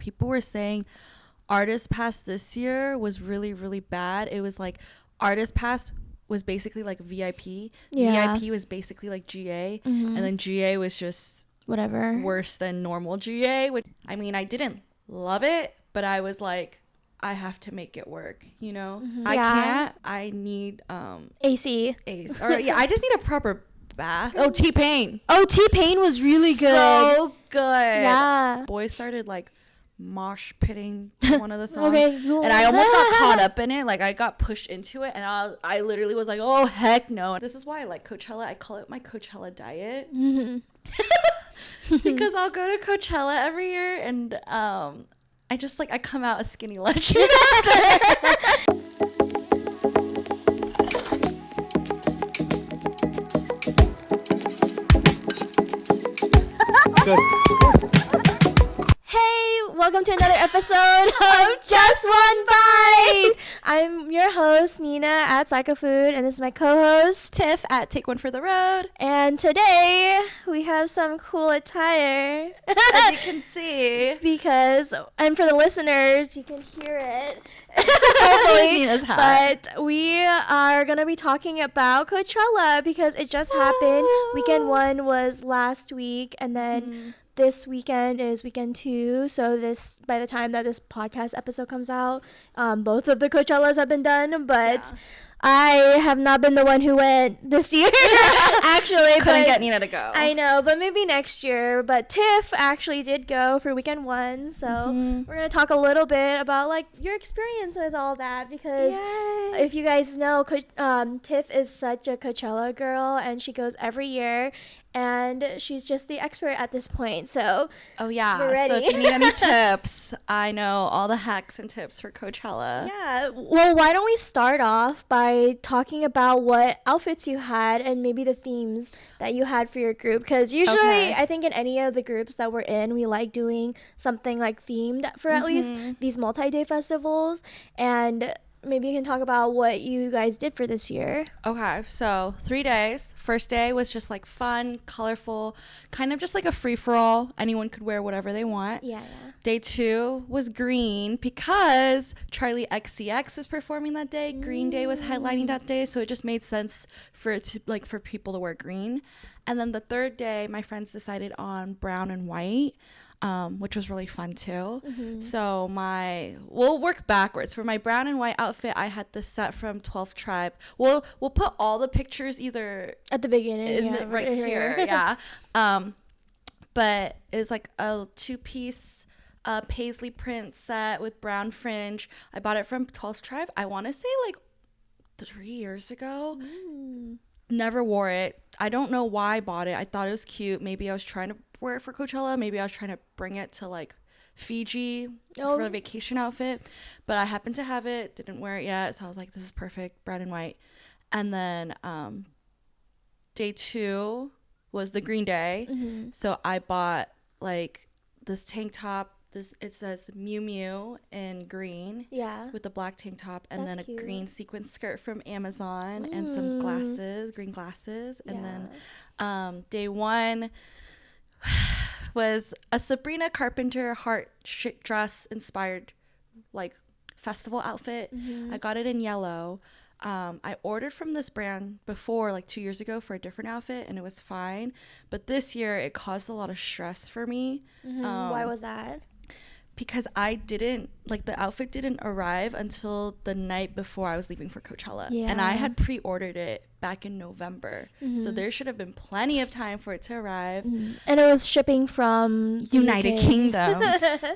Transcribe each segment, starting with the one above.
People were saying Artist Pass this year was really, really bad. It was like Artist Pass was basically like VIP. Yeah. VIP was basically like GA. And then GA was just whatever worse than normal GA. Which, I mean, I didn't love it, but I was like, I have to make it work, you know? I can't. I need AC. Or yeah, I just need a proper bath. Oh, T-Pain. Oh, T-Pain was really good. So good. Yeah. Boys started like mosh pitting to one of the songs. Okay. And I almost got caught up in it. Like I got pushed into it, and I literally was like, oh heck no. This is why I like Coachella. I call it my Coachella diet. Because I'll go to Coachella every year, and I just like I come out a skinny legend. Hey, welcome to another episode of Just One Bite. I'm your host, Nina at Psycho Food, and this is my co-host, Tiff at Take One for the Road. And today we have some cool attire. As you can see. Because, and for the listeners, you can hear it. Nina's hat. But we are going to be talking about Coachella because it just happened. Weekend 1 was last week, and then this weekend is weekend 2. So this, by the time that this podcast episode comes out, both of the Coachellas have been done, but I have not been the one who went this year. Actually, couldn't get Nina to go. I know, but maybe next year. But TIFF actually did go for weekend 1, so we're gonna talk a little bit about like your experience with all that, because if you guys know, TIFF is such a Coachella girl, and she goes every year, and she's just the expert at this point. So we're ready. So if you need any tips, I know all the hacks and tips for Coachella. Yeah. Well, why don't we start off by talking about what outfits you had and maybe the themes that you had for your group? Because usually I think in any of the groups that we're in, we like doing something like themed for at least these multi-day festivals. And maybe you can talk about what you guys did for this year. Okay, so 3 days. First day was just like fun, colorful, kind of just like a free-for-all. Anyone could wear whatever they want. Yeah. Day 2 was green because Charli XCX was performing that day. Green Day was headlining that day, so it just made sense for it to, like, for people to wear green. And then the third day, my friends decided on brown and white. Which was really fun too. So we'll work backwards. For my brown and white outfit, I had this set from 12th Tribe. We'll put all the pictures either at the beginning, right here. But it was like a 2-piece paisley print set with brown fringe. I bought it from 12th Tribe. I want to say like 3 years ago. Never wore it. I don't know why I bought it. I thought it was cute. Maybe I was trying to wear it for Coachella. Maybe I was trying to bring it to like Fiji for a vacation outfit. But I happened to have it. Didn't wear it yet. So I was like, this is perfect. Brown and white. And then day 2 was the Green Day. So I bought like this tank top. It says Miu Miu in green with a black tank top, and then a green sequin skirt from Amazon and some green glasses. And then day 1 was a Sabrina Carpenter heart dress inspired like festival outfit. I got it in yellow. I ordered from this brand before, like 2 years ago, for a different outfit, and it was fine. But this year it caused a lot of stress for me. Why was that? Because the outfit didn't arrive until the night before I was leaving for Coachella. And I had pre-ordered it back in November. So there should have been plenty of time for it to arrive. And it was shipping from United Kingdom.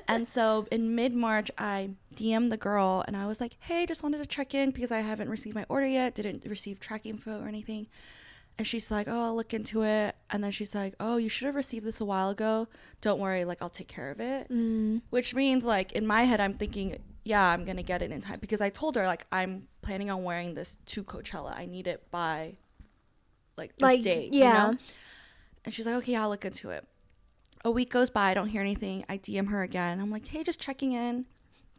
And so in mid-March, I DM'd the girl and I was like, hey, just wanted to check in because I haven't received my order yet. Didn't receive tracking info or anything. And she's like, oh, I'll look into it. And then she's like, oh, you should have received this a while ago. Don't worry, like, I'll take care of it. Which means, like, in my head, I'm thinking, yeah, I'm going to get it in time. Because I told her, like, I'm planning on wearing this to Coachella. I need it by, like, this date, you know? And she's like, okay, I'll look into it. A week goes by. I don't hear anything. I DM her again. I'm like, hey, just checking in.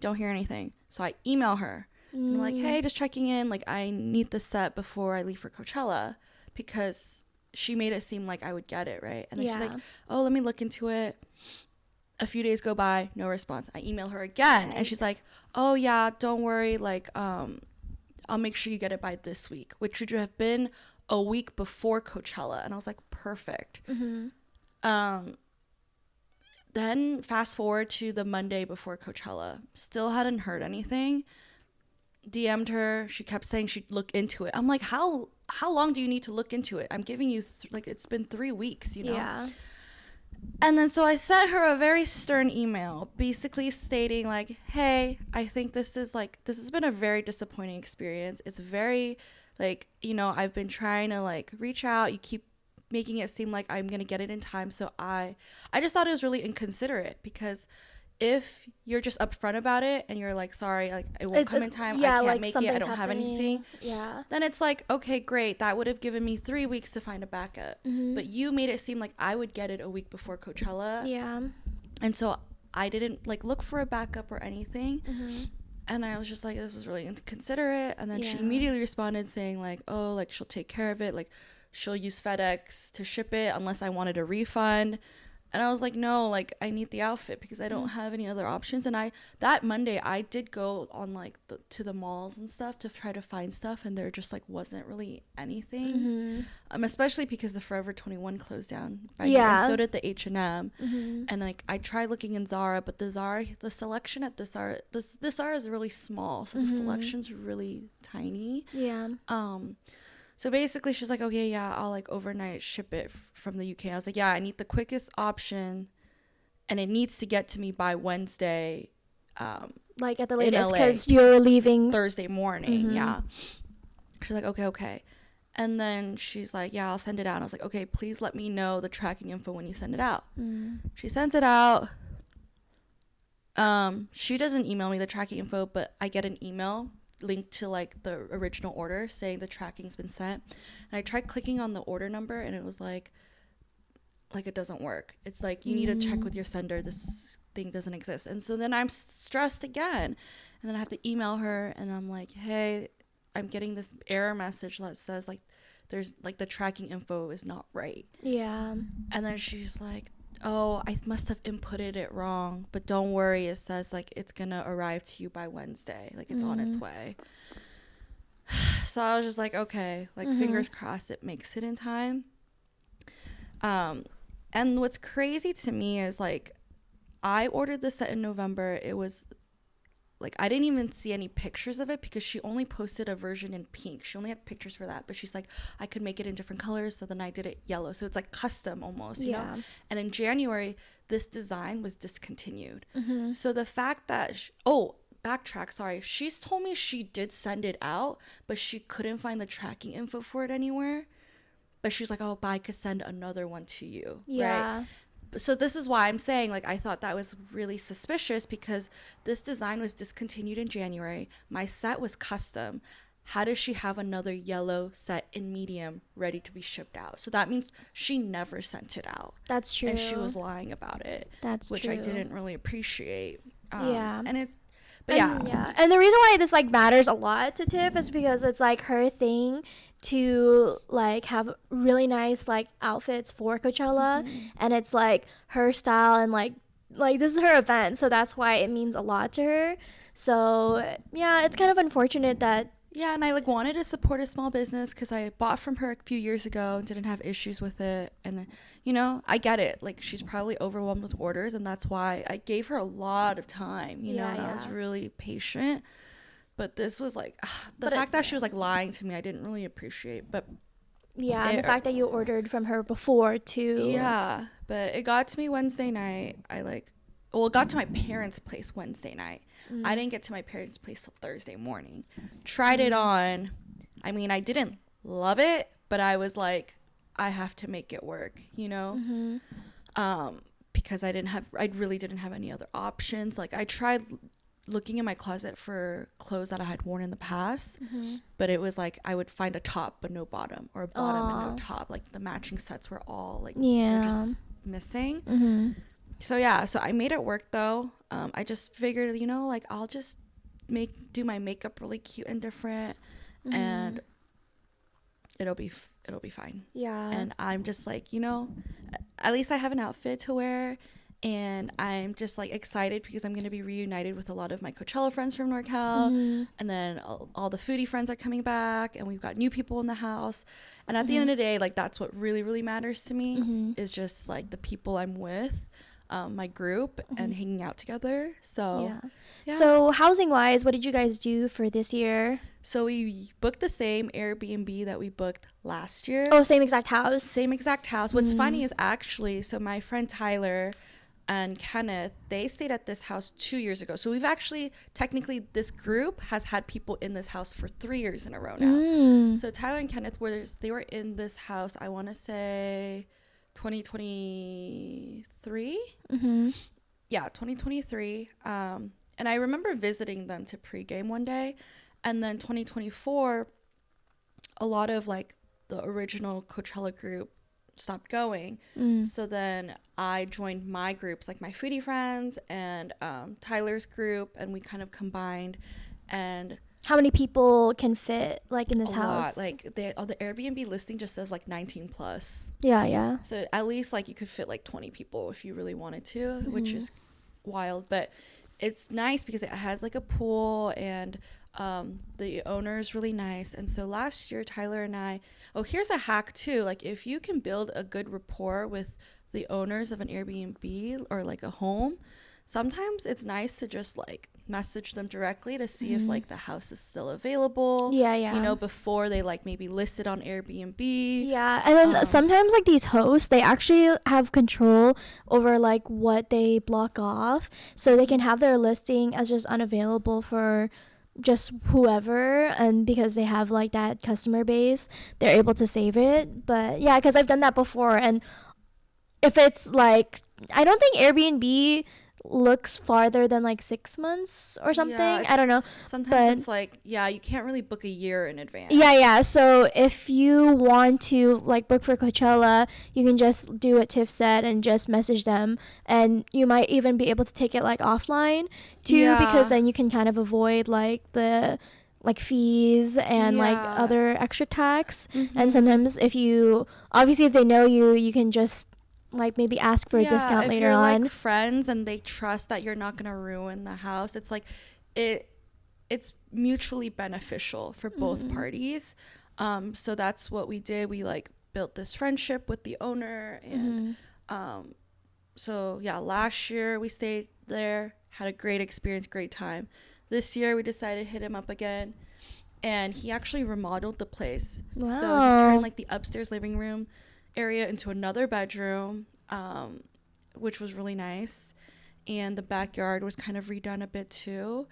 Don't hear anything. So I email her. I'm like, hey, just checking in. Like, I need the set before I leave for Coachella. Because she made it seem like I would get it, right? And then she's like, oh, let me look into it. A few days go by, no response. I email her again, and she's like, oh yeah, don't worry, like I'll make sure you get it by this week, which would have been a week before Coachella. And I was like, perfect. Then fast forward to the Monday before Coachella, still hadn't heard anything. DM'd her. She kept saying she'd look into it. I'm like, how long do you need to look into it? I'm giving you like, it's been 3 weeks, you know? Yeah. And then so I sent her a very stern email, basically stating like, hey, I think this has been a very disappointing experience. It's very like, you know, I've been trying to like reach out. You keep making it seem like I'm going to get it in time. So I just thought it was really inconsiderate, because if you're just upfront about it and you're like, sorry, like it won't come in time, I can't make it, I don't have anything, then it's like, okay, great, that would have given me 3 weeks to find a backup. But you made it seem like I would get it a week before Coachella. And so I didn't like look for a backup or anything. And I was just like, this is really inconsiderate. And then she immediately responded saying like, oh, like she'll take care of it, like she'll use FedEx to ship it unless I wanted a refund. And I was like, no, like I need the outfit because I don't have any other options. And that Monday I did go on like to the malls and stuff to try to find stuff, and there just like wasn't really anything. Especially because the Forever 21 closed down by here, and so did the H&M. And like I tried looking in Zara, but the selection at the Zara is really small, so the selection's really tiny. So basically she's like, okay, yeah, I'll like overnight ship it from the UK. I was like, yeah, I need the quickest option, and it needs to get to me by Wednesday. Like at the latest, because you're leaving Thursday morning. Yeah. She's like, okay. And then she's like, yeah, I'll send it out. And I was like, okay, please let me know the tracking info when you send it out. She sends it out. She doesn't email me the tracking info, but I get an email linked to like the original order saying the tracking's been sent. And I tried clicking on the order number, and it was like it doesn't work. It's like, you need to check with your sender, this thing doesn't exist. And so then I'm stressed again, and then I have to email her, and I'm like, hey, I'm getting this error message that says like there's like the tracking info is not right. And then she's like, oh, I must have inputted it wrong, but don't worry, it says like it's gonna arrive to you by Wednesday, like it's on its way. So I was just like, okay, like fingers crossed it makes it in time. And what's crazy to me is like I ordered this set in November. It was like I didn't even see any pictures of it because she only posted a version in pink. She only had pictures for that, but she's like, I could make it in different colors, so then I did it yellow, so it's like custom almost, you know. And in January this design was discontinued. So the fact that backtrack, sorry, she's told me she did send it out, but she couldn't find the tracking info for it anywhere. But she's like, oh, but I could send another one to you. Right? So this is why I'm saying, like, I thought that was really suspicious, because this design was discontinued in January. My set was custom. How does she have another yellow set in medium ready to be shipped out? So that means she never sent it out. That's true. And she was lying about it. Which true. I didn't really appreciate. And the reason why this like matters a lot to Tiff is because it's like her thing to like have really nice like outfits for Coachella, and it's like her style, and like this is her event, so that's why it means a lot to her. So yeah, it's kind of unfortunate that and I like wanted to support a small business because I bought from her a few years ago and didn't have issues with it. And, you know, I get it. Like, she's probably overwhelmed with orders, and that's why I gave her a lot of time, you know, and I was really patient. But this was like, the fact that she was like lying to me, I didn't really appreciate. But and the fact that you ordered from her before too. Yeah, but it got to me Wednesday night. It got to my parents' place Wednesday night. I didn't get to my parents' place till Thursday morning. Tried it on. I mean, I didn't love it, but I was like, I have to make it work, you know? Because I really didn't have any other options. Like, I tried looking in my closet for clothes that I had worn in the past, but it was like I would find a top but no bottom, or a bottom and no top. Like, the matching sets were all like they're just missing. So I made it work though. I just figured, you know, like I'll just do my makeup really cute and different, and it'll be fine. And I'm just like, you know, at least I have an outfit to wear, And I'm just like excited because I'm going to be reunited with a lot of my Coachella friends from NorCal. And then all the foodie friends are coming back, and we've got new people in the house. And at the end of the day, like, that's what really, really matters to me is just like the people I'm with, my group, and hanging out together. So, yeah. So housing wise, what did you guys do for this year? So we booked the same Airbnb that we booked last year. Oh, same exact house. Same exact house. What's funny is actually, so my friend Tyler and Kenneth, they stayed at this house 2 years ago. So we've actually, technically, this group has had people in this house for 3 years in a row now. So Tyler and Kenneth they were in this house, I want to say 2023. Yeah, 2023. And I remember visiting them to pregame one day. And then 2024, a lot of like the original Coachella group stopped going. So then I joined my groups, like my foodie friends and Tyler's group, and we kind of combined. And how many people can fit like in this house? Lot. Like the Airbnb listing just says like 19 plus. Yeah. So at least like you could fit like 20 people if you really wanted to, which is wild. But it's nice because it has like a pool, and the owner is really nice. And so last year, Tyler and I, here's a hack too. Like, if you can build a good rapport with the owners of an Airbnb or like a home, sometimes it's nice to just like message them directly to see if like the house is still available. You know, before they like maybe list it on Airbnb. Yeah. And then sometimes like these hosts, they actually have control over like what they block off, so they can have their listing as just unavailable for just whoever, and because they have like that customer base, they're able to save it. But yeah, because I've done that before, and if it's like, I don't think Airbnb looks farther than like 6 months or something. I don't know. Sometimes it's like, you can't really book a year in advance. Yeah. So if you want to like book for Coachella, you can just do what TIFF said and just message them, and you might even be able to take it like offline too, because then you can kind of avoid like the like fees and like other extra tax. And sometimes if they know you can just like maybe ask for a discount later on. If you're like friends and they trust that you're not gonna ruin the house, it's like it's mutually beneficial for both parties. So that's what we did. We like built this friendship with the owner, and so last year we stayed there, had a great experience, great time. This year we decided to hit him up again, and he actually remodeled the place. So he turned like the upstairs living room area into another bedroom, which was really nice, and the backyard was kind of redone a bit too,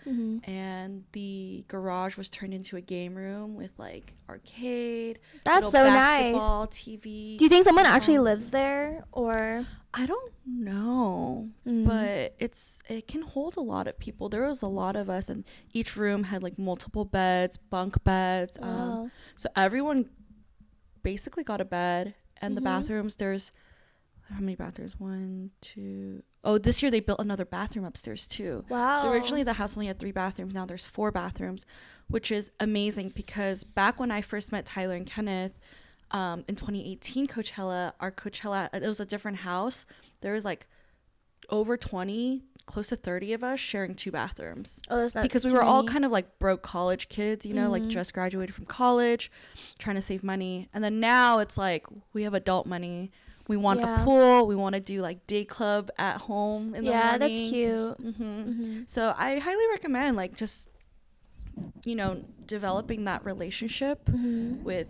and the garage was turned into a game room with like arcade. That's so basketball, nice. TV. Do you think someone actually lives there, or? I don't know, but it can hold a lot of people. There was a lot of us, and each room had like multiple beds, bunk beds. So everyone basically got a bed. And the bathrooms, there's how many bathrooms? 1, 2. Oh, this year they built another bathroom upstairs too. Wow. So originally the house only had 3 bathrooms. Now there's 4 bathrooms, which is amazing, because back when I first met Tyler and Kenneth, in 2018 Coachella, it was a different house. There was like over 20, close to 30 of us sharing 2 bathrooms. Oh, that's not because we were all kind of like broke college kids, you know, like just graduated from college, trying to save money. And then now it's like we have adult money. We want a pool. We want to do like day club at home in the morning. Yeah, that's cute. So I highly recommend like just, you know, developing that relationship with,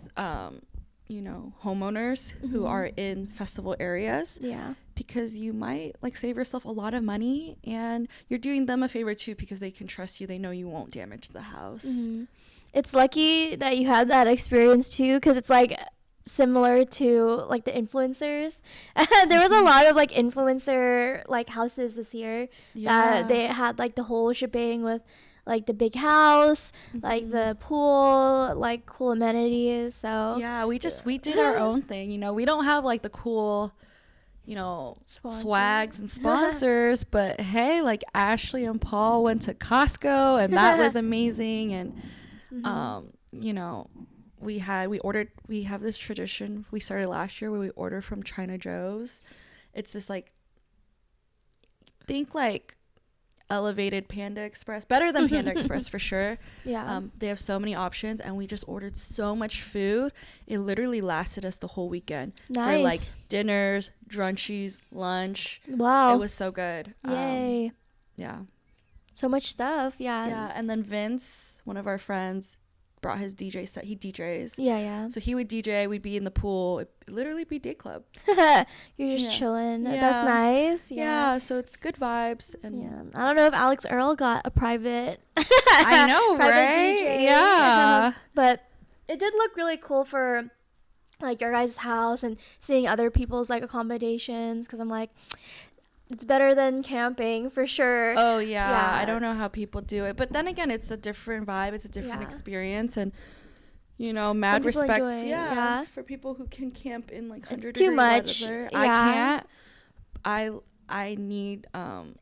you know, homeowners who are in festival areas. Yeah. Because you might like save yourself a lot of money, and you're doing them a favor too, because they can trust you. They know you won't damage the house. It's lucky that you had that experience too, because it's like similar to like the influencers. There was a lot of like influencer like houses this year that they had like the whole shebang with like the big house, like the pool, like cool amenities. So we did our own thing, you know. We don't have like the cool, you know, swags and sponsors, but hey, like Ashley and Paul went to Costco, and that was amazing. And you know, we have this tradition we started last year where we order from China Joe's. It's this like think like elevated Panda Express, better than Panda Express for sure. Yeah. They have so many options, and we just ordered so much food. It literally lasted us the whole weekend for like dinners, brunchies, lunch. Wow. It was so good. Yay. Yeah. So much stuff. Yeah. Yeah. And then Vince, one of our friends, brought his DJ set. He DJs. Yeah. So he would DJ. We'd be in the pool. It'd literally be day club. You're just chilling. Yeah. That's nice. Yeah. So it's good vibes. And yeah. I don't know if Alex Earl got a private. I know, private right? DJ. Yeah. But it did look really cool for like your guys' house and seeing other people's like accommodations, because I'm like, it's better than camping for sure. Oh yeah. I don't know how people do it, but then again, it's a different vibe. It's a different experience, and you know, mad respect. For people who can camp in like 100 it's too much. Weather. I can't. I need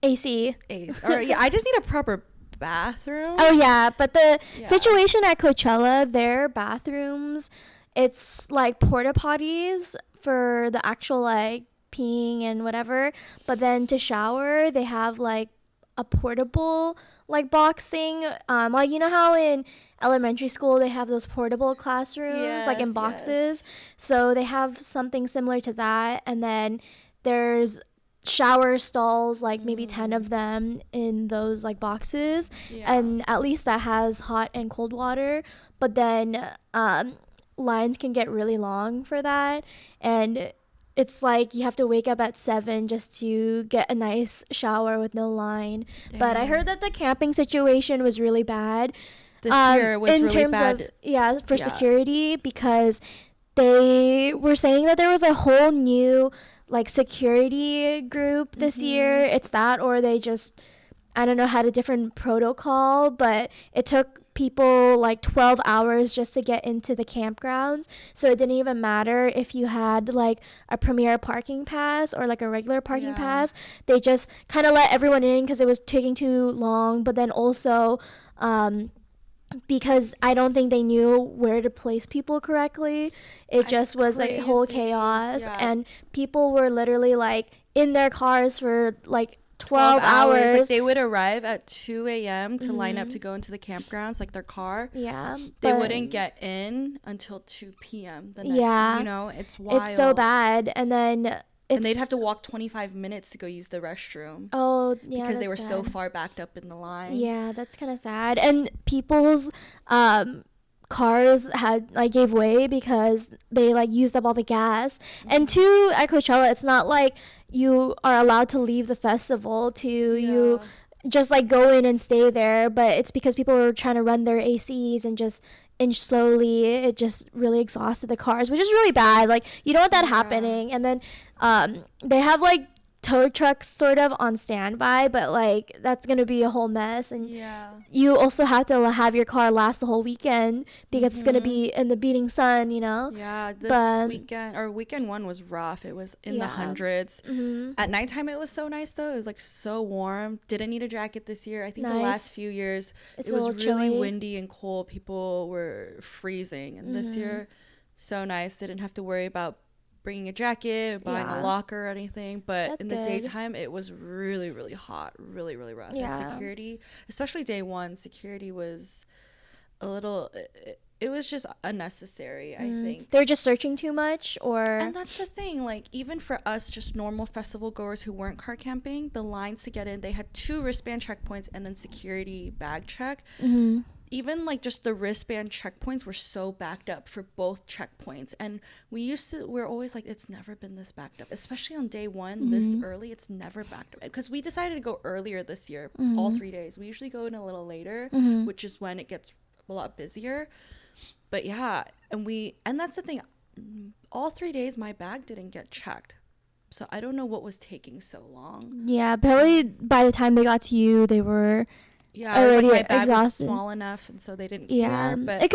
AC. Or I just need a proper bathroom. Oh yeah, but the situation at Coachella, their bathrooms, it's like porta potties for the actual like peeing and whatever, but then to shower they have like a portable like box thing, like you know how in elementary school they have those portable classrooms like in boxes, so they have something similar to that, and then there's shower stalls, like maybe 10 of them in those like boxes, and at least that has hot and cold water, but then lines can get really long for that, and it's like you have to wake up at 7 just to get a nice shower with no line. Damn. But I heard that the camping situation was really bad this year. Was in really terms bad of for security, because they were saying that there was a whole new like security group this year. It's that, or they just, I don't know, had a different protocol, but it took people like 12 hours just to get into the campgrounds, so it didn't even matter if you had like a premier parking pass or like a regular parking pass. They just kind of let everyone in because it was taking too long, but then also because I don't think they knew where to place people correctly, it just was like whole chaos, and people were literally like in their cars for like 12 hours. Like they would arrive at 2 a.m. to line up to go into the campgrounds, like their car. Yeah. They wouldn't get in until 2 p.m. the next, you know, it's wild. It's so bad. And then and they'd have to walk 25 minutes to go use the restroom. Oh, yeah. Because they were so far backed up in the lines. Yeah, that's kind of sad. And people's cars had like gave way because they like used up all the gas. And too, at Coachella, it's not like you are allowed to leave the festival to you just like go in and stay there, but it's because people were trying to run their ACs and just inch slowly. It just really exhausted the cars, which is really bad. Like you don't want that happening. And then they have like tow trucks sort of on standby, but like that's gonna be a whole mess, and you also have to have your car last the whole weekend because it's gonna be in the beating sun, you know. This weekend one was rough. It was in the hundreds. At nighttime it was so nice though. It was like so warm. Didn't need a jacket this year. I think the last few years it was really chilly, windy and cold. People were freezing, and this year so nice. Didn't have to worry about bringing a jacket, buying a locker or anything, but that's in the daytime it was really, really hot, really, really rough. And security, especially day one, security was a little, it was just unnecessary. I think they're just searching too much, and that's the thing, like even for us just normal festival goers who weren't car camping, the lines to get in, they had 2 wristband checkpoints and then security bag check. Even like just the wristband checkpoints were so backed up for both checkpoints, and we're always like, it's never been this backed up, especially on day one. This early, it's never backed up, because we decided to go earlier this year, all 3 days. We usually go in a little later, which is when it gets a lot busier. But yeah, and that's the thing, all 3 days my bag didn't get checked, so I don't know what was taking so long. Yeah, probably by the time they got to you, they were already like my bag was small enough, and so they didn't care. But it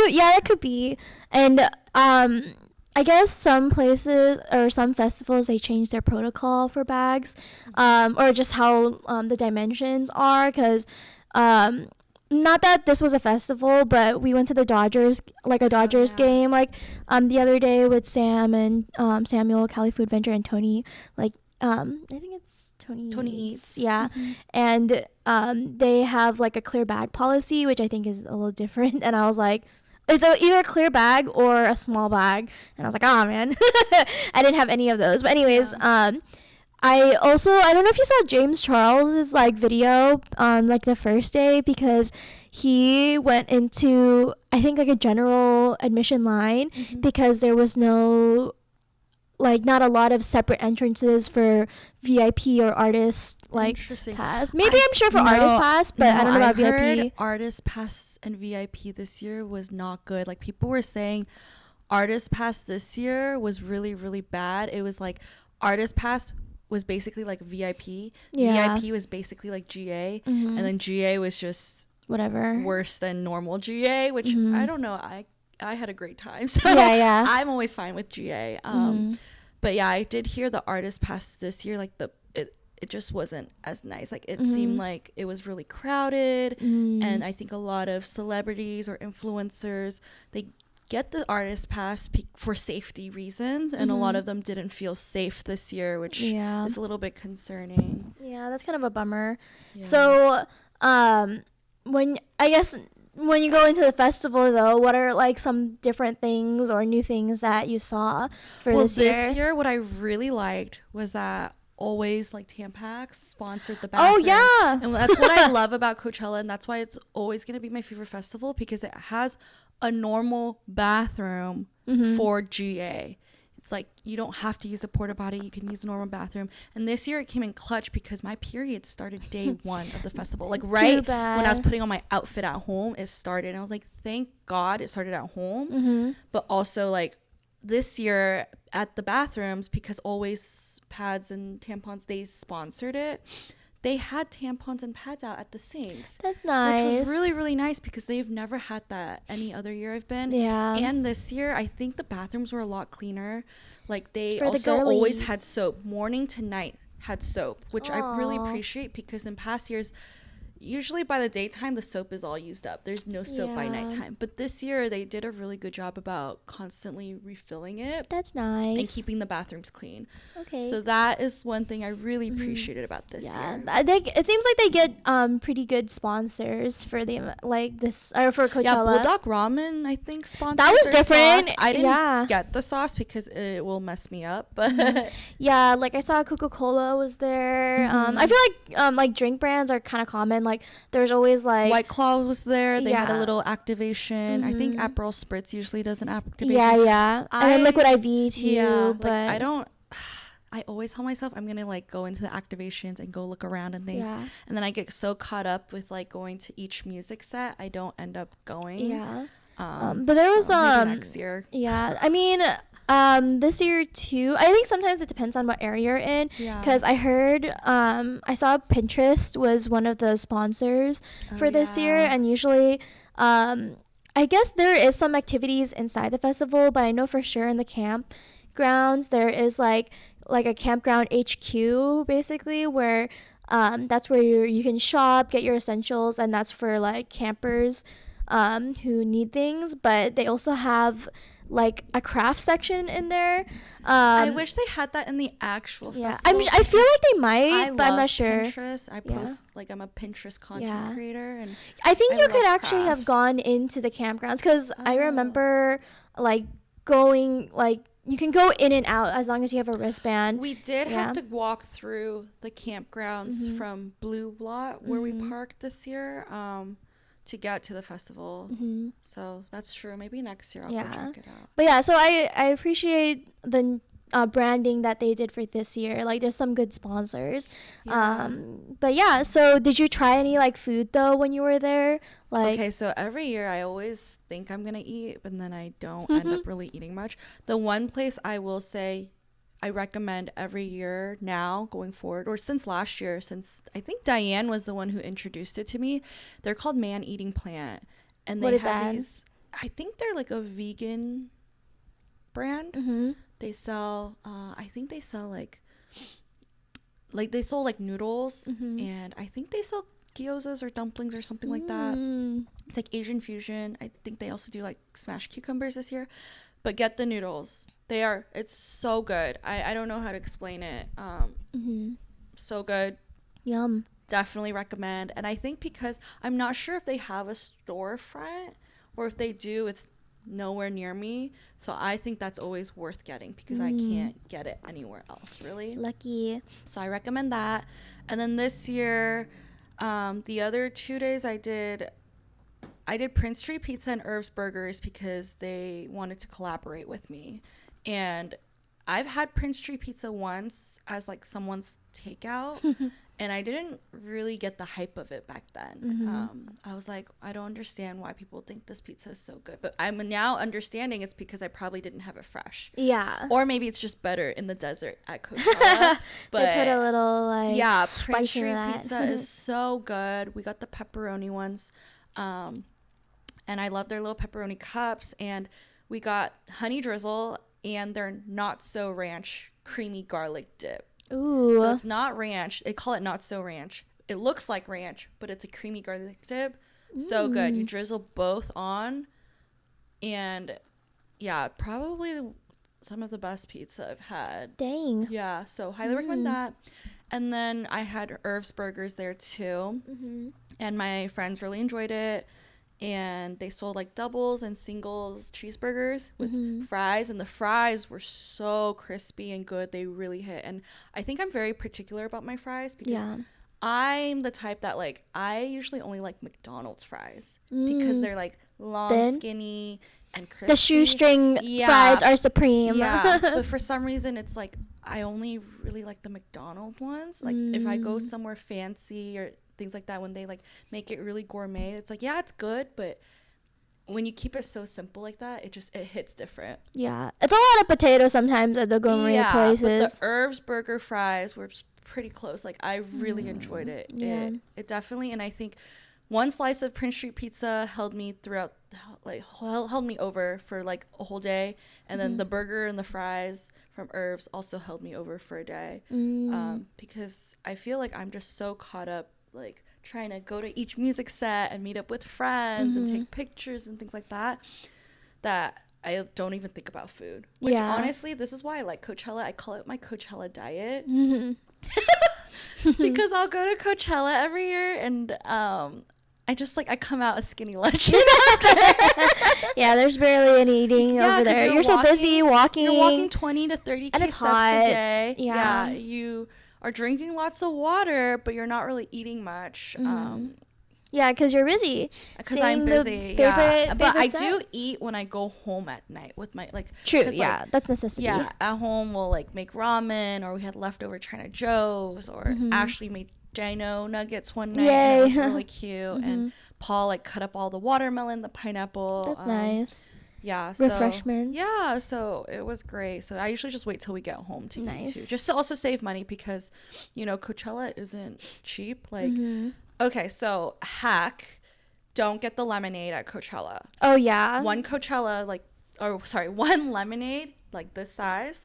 could be. And I guess some places or some festivals, they change their protocol for bags, or just how the dimensions are, because not that this was a festival, but we went to the Dodgers, like a Dodgers game, like the other day with Sam and Samuel, Cali Food Venture, and Tony. Like I think it's Tony Eats. Yeah. And they have like a clear bag policy, which I think is a little different. And I was like, it's either a clear bag or a small bag. And I was like, oh man, I didn't have any of those. But anyways, I don't know if you saw James Charles's like video on like the first day, because he went into, I think, like a general admission line because there was no, like, not a lot of separate entrances for VIP or artist like pass. Maybe I'm sure for artist pass, but I don't know about VIP. Artist pass and VIP this year was not good. Like, people were saying artist pass this year was really, really bad. It was like artist pass was basically like VIP. VIP was basically like GA, and then GA was just whatever worse than normal GA, which I don't know. I had a great time, so I'm always fine with GA. But yeah, I did hear the artist pass this year, like it just wasn't as nice. Like, it seemed like it was really crowded, and I think a lot of celebrities or influencers, they get the artist pass for safety reasons, and a lot of them didn't feel safe this year, which is a little bit concerning. Yeah, that's kind of a bummer. So when you go into the festival, though, what are like some different things or new things that you saw for this year? This year, what I really liked was that Always, like, Tampax sponsored the bathroom. Oh yeah, and that's what I love about Coachella, and that's why it's always going to be my favorite festival, because it has a normal bathroom for GA. It's like, you don't have to use a porta potty, you can use a normal bathroom. And this year it came in clutch because my period started day one of the festival. Like, right when I was putting on my outfit at home, it started, and I was like, thank God it started at home. But also, like, this year at the bathrooms, because Always pads and tampons, they sponsored it, they had tampons and pads out at the sinks. That's nice. Which was really, really nice, because they've never had that any other year I've been. Yeah. And this year, I think the bathrooms were a lot cleaner. Like, they also always had soap. Morning to night had soap, which I really appreciate, because in past years, usually by the daytime, the soap is all used up. There's no soap by nighttime. But this year, they did a really good job about constantly refilling it. That's nice. And keeping the bathrooms clean. Okay. So that is one thing I really appreciated about this year. I think it seems like they get pretty good sponsors for the, like, this, or for Coachella. Yeah, Bulldog Ramen, I think, sponsored. That was different. Sauce. I didn't get the sauce because it will mess me up. But yeah, like, I saw Coca-Cola was there. I feel like drink brands are kind of common. Like, there's always, like, White Claw was there. They had a little activation. I think Aperol Spritz usually does an activation. Yeah. And then Liquid IV too. Yeah, but like, I always tell myself I'm gonna, like, go into the activations and go look around and things, and then I get so caught up with, like, going to each music set, I don't end up going. But there was maybe next year. I mean, this year too, I think sometimes it depends on what area you're in, because I heard I saw Pinterest was one of the sponsors for this year, and usually I guess there is some activities inside the festival, but I know for sure in the campgrounds there is like a campground HQ, basically, where that's where you can shop, get your essentials, and that's for, like, campers who need things. But they also have, like, a craft section in there. I wish they had that in the actual festival. I feel like they might, but I'm not sure. Pinterest. I post, like, I'm a Pinterest content creator, and I think you could actually have gone into the campgrounds, because I remember, like, going, like, you can go in and out as long as you have a wristband. We did have to walk through the campgrounds from Blue Lot, where we parked this year, to get to the festival. So that's true. Maybe next year I'll go check it out. But yeah, so I appreciate the branding that they did for this year. Like, there's some good sponsors. But yeah, so did you try any, like, food though when you were there? Like, okay, so every year I always think I'm gonna eat, but then I don't end up really eating much. The one place I will say I recommend every year now going forward, or since last year, since I think Diane was the one who introduced it to me, they're called Man Eating Plant, and they have these, I think they're like a vegan brand. They sell I think they sell like they sold like noodles, and I think they sell gyozas or dumplings or something like that. It's like Asian fusion. I think they also do like smashed cucumbers this year. But get the noodles. It's so good. I don't know how to explain it. So good. Yum. Definitely recommend. And I think because I'm not sure if they have a storefront, or if they do, it's nowhere near me. So I think that's always worth getting because I can't get it anywhere else, really. Lucky. So I recommend that. And then this year, the other 2 days I did Prince Street Pizza and Irv's Burgers because they wanted to collaborate with me. And I've had Prince Street Pizza once as like someone's takeout. And I didn't really get the hype of it back then. I was like, I don't understand why people think this pizza is so good. But I'm now understanding it's because I probably didn't have it fresh. Yeah. Or maybe it's just better in the desert at Coachella. But they put a little like Prince Street Pizza is so good. We got the pepperoni ones. And I love their little pepperoni cups. And we got honey drizzle and their not so ranch creamy garlic dip. Ooh. So it's not ranch. They call it not so ranch. It looks like ranch, but it's a creamy garlic dip. So good. You drizzle both on. And yeah, probably some of the best pizza I've had. Dang. Yeah, so highly recommend that. And then I had Irv's Burgers there too. And my friends really enjoyed it. And they sold like doubles and singles cheeseburgers with fries, and the fries were so crispy and good. They really hit. And I think I'm very particular about my fries because I'm the type that like I usually only like McDonald's fries because they're like long, skinny, and crispy. The shoestring fries are supreme. Yeah, but for some reason it's like I only really like the McDonald's ones. Like if I go somewhere fancy or things like that, when they like make it really gourmet, it's like, yeah, it's good, but when you keep it so simple like that, it hits different. Yeah, it's a lot of potatoes sometimes at the gourmet places. But the Irv's burger fries were pretty close. Like I really enjoyed it. It definitely. And I think one slice of Prince Street Pizza held me throughout, like held me over for like a whole day, and then the burger and the fries from Irv's also held me over for a day. Because I feel like I'm just so caught up like trying to go to each music set and meet up with friends and take pictures and things like that I don't even think about food, which honestly, this is why I like Coachella. I call it my Coachella diet. Because I'll go to Coachella every year and I just like I come out a skinny legend. Yeah, there's barely any eating over there. You're so busy walking. You're walking 20 to 30 and it's steps hot. a day. Yeah, you are drinking lots of water, but you're not really eating much. Yeah, because you're busy. Because I'm busy. But I do eat when I go home at night with my like. True. Yeah, like, that's necessity. Yeah, at home we'll like make ramen, or we had leftover China Joe's, or Ashley made Dino nuggets one night. And it was really cute. And Paul like cut up all the watermelon, the pineapple. That's nice. Yeah, refreshments. Yeah, so it was great. So I usually just wait till we get home to eat too, just to also save money because, you know, Coachella isn't cheap. Like, okay, so hack, don't get the lemonade at Coachella. Oh yeah. One lemonade like this size,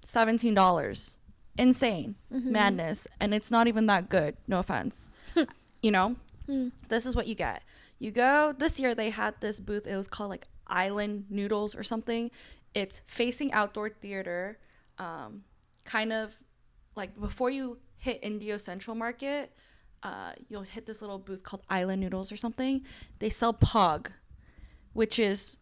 $17. Insane, madness, and it's not even that good. No offense, you know. This is what you get. You go. This year they had this booth. It was called like Island Noodles or something. It's facing outdoor theater, kind of like before you hit Indio Central Market, you'll hit this little booth called Island Noodles or something. They sell pog, which is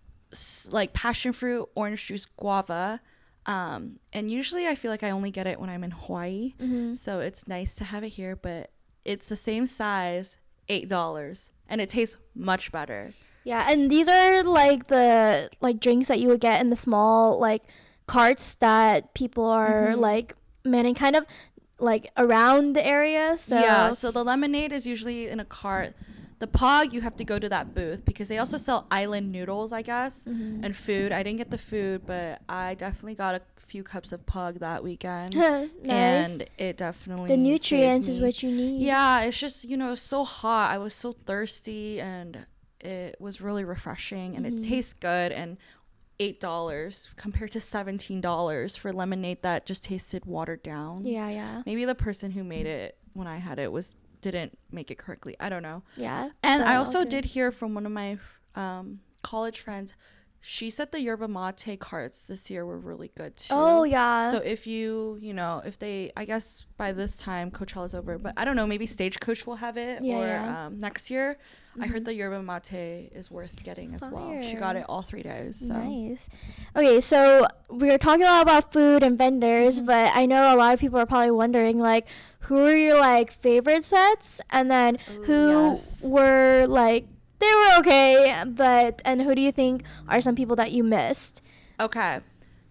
like passion fruit, orange juice, guava, and usually I feel like I only get it when I'm in Hawaii, so it's nice to have it here, but it's the same size, $8, and it tastes much better. Yeah, and these are like the like drinks that you would get in the small like carts that people are like manning kind of like around the area. So yeah, so the lemonade is usually in a cart. The pog, you have to go to that booth because they also sell island noodles, I guess, and food. I didn't get the food, but I definitely got a few cups of pog that weekend. Nice. And it definitely the nutrients is what you need. Yeah, it's just, you know, so hot. I was so thirsty and it was really refreshing and it tastes good. And $8 compared to $17 for lemonade that just tasted watered down. Yeah. Maybe the person who made it when I had it didn't make it correctly. I don't know. Yeah. And I also did hear from one of my college friends, she said the yerba mate carts this year were really good too. Oh yeah. So if if they, I guess by this time Coachella's over, but I don't know, maybe Stagecoach will have it next year. I heard the yerba mate is worth getting as well. She got it all 3 days. So. Nice. Okay, so we were talking a lot about food and vendors, but I know a lot of people are probably wondering, like, who are your, like, favorite sets? And then who were, like, they were okay, and who do you think are some people that you missed? Okay.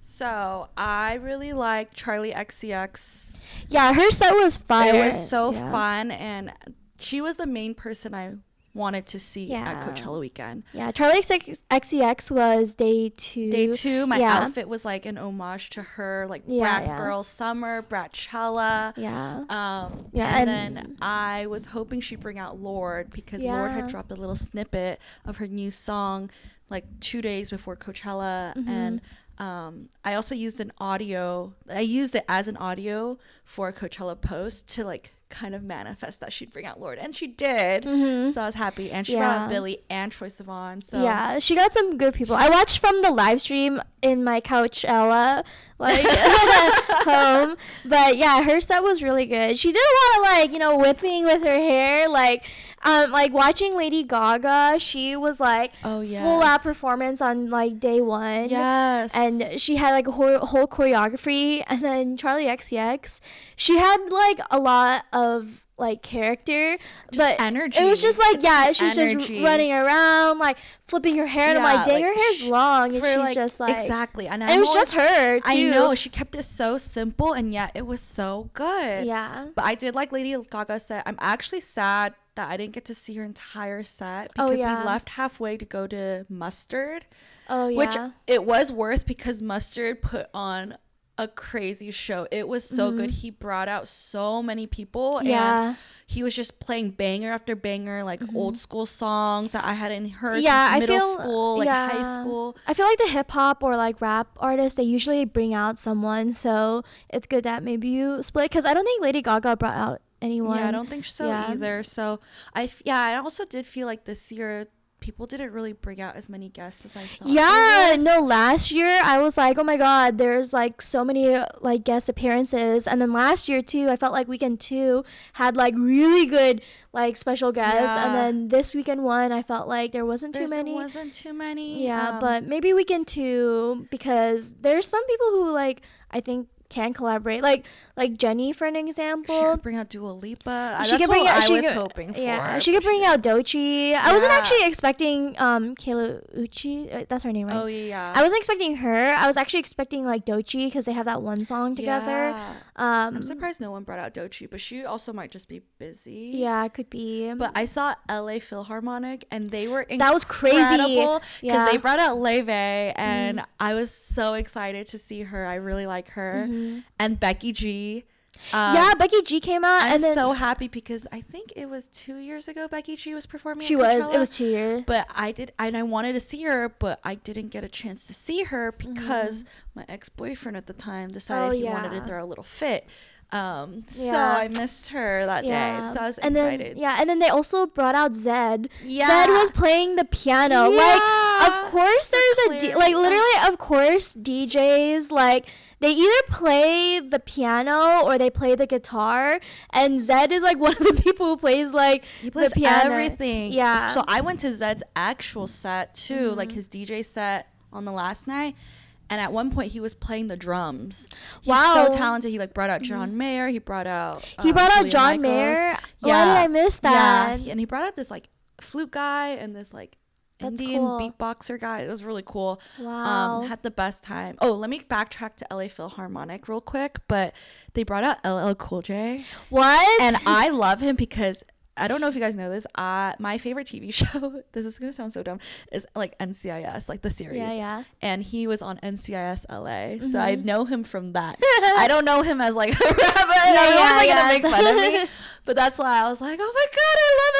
So I really like Charli XCX. Yeah, her set was fire. It was so fun, and she was the main person I wanted to see at Coachella weekend. Yeah, Charli XCX was day 2. Day 2, my outfit was like an homage to her, like Brat Girl Summer, Bratchella. And then I was hoping she'd bring out Lorde, because Lorde had dropped a little snippet of her new song like 2 days before Coachella, and I also used it as an audio for a Coachella post to like kind of manifest that she'd bring out Lorde, and she did. So I was happy, and she brought out Billy and Troye Sivan. So yeah, she got some good people. I watched from the live stream in my Coachella like home, but yeah, her set was really good. She did a lot of whipping with her hair, like watching Lady Gaga. She was like full out performance on like day 1. And she had like a whole choreography. And then Charli XCX, she had like a lot of like character, but energy. It was just like she was just running around like flipping her hair, and I'm like, dang, her hair's long, and she's just like exactly. And it was just her too. I know, she kept it so simple, and yet it was so good. But I did like Lady Gaga set. I'm actually sad that I didn't get to see her entire set, because we left halfway to go to Mustard. Which it was worth, because Mustard put on a crazy show. It was so good. He brought out so many people, and he was just playing banger after banger, like old school songs that I hadn't heard since middle school, like high school. I feel like the hip hop or like rap artists, they usually bring out someone, so it's good that maybe you split, because I don't think Lady Gaga brought out anyone. I don't think so either. So I also did feel like this year people didn't really bring out as many guests as I thought. Last year I was like, oh my god, there's like so many like guest appearances. And then last year too, I felt like weekend 2 had like really good like special guests, and then this weekend 1 I felt like there wasn't too many. But maybe weekend 2, because there's some people who like I think can collaborate, like Jennie, for an example. She could bring out Dua Lipa. She could bring out. I was hoping for. She could bring out Doechii. I wasn't actually expecting Kayla Uchii. That's her name, right? Oh yeah. I wasn't expecting her. I was actually expecting like Doechii, because they have that one song together. I'm surprised no one brought out Doechii, but she also might just be busy. Yeah, it could be. But I saw LA Philharmonic, and they were incredible. That was crazy, because they brought out Leve, and I was so excited to see her. I really like her. And Becky G. Becky G came out. I'm so happy, because I think it was 2 years ago Becky G was performing. It was 2 years. But I wanted to see her, but I didn't get a chance to see her because my ex-boyfriend at the time decided he wanted to throw a little fit. So I missed her that day. So I was excited. And then they also brought out Zedd. Zedd was playing the piano. Like, of course there's literally, of course, DJs, like, they either play the piano or they play the guitar, and Zedd is like one of the people who plays like the piano. Everything. So I went to Zedd's actual set too, like his DJ set on the last night. And at one point, he was playing the drums. He's so talented. He like brought out John Mayer. He brought out John Mayer. Why did I miss that? And he brought out this like flute guy and this like Indian beatboxer guy. It was really cool. Had the best time. Oh, let me backtrack to LA Philharmonic real quick. But they brought out LL Cool J. What? And I love him because I don't know if you guys know this. My favorite TV show, this is going to sound so dumb, is like NCIS, like the series. And he was on NCIS LA. So I know him from that. I don't know him as like a rabbit. Everyone's going to make fun of me. But that's why I was like, oh my God, I love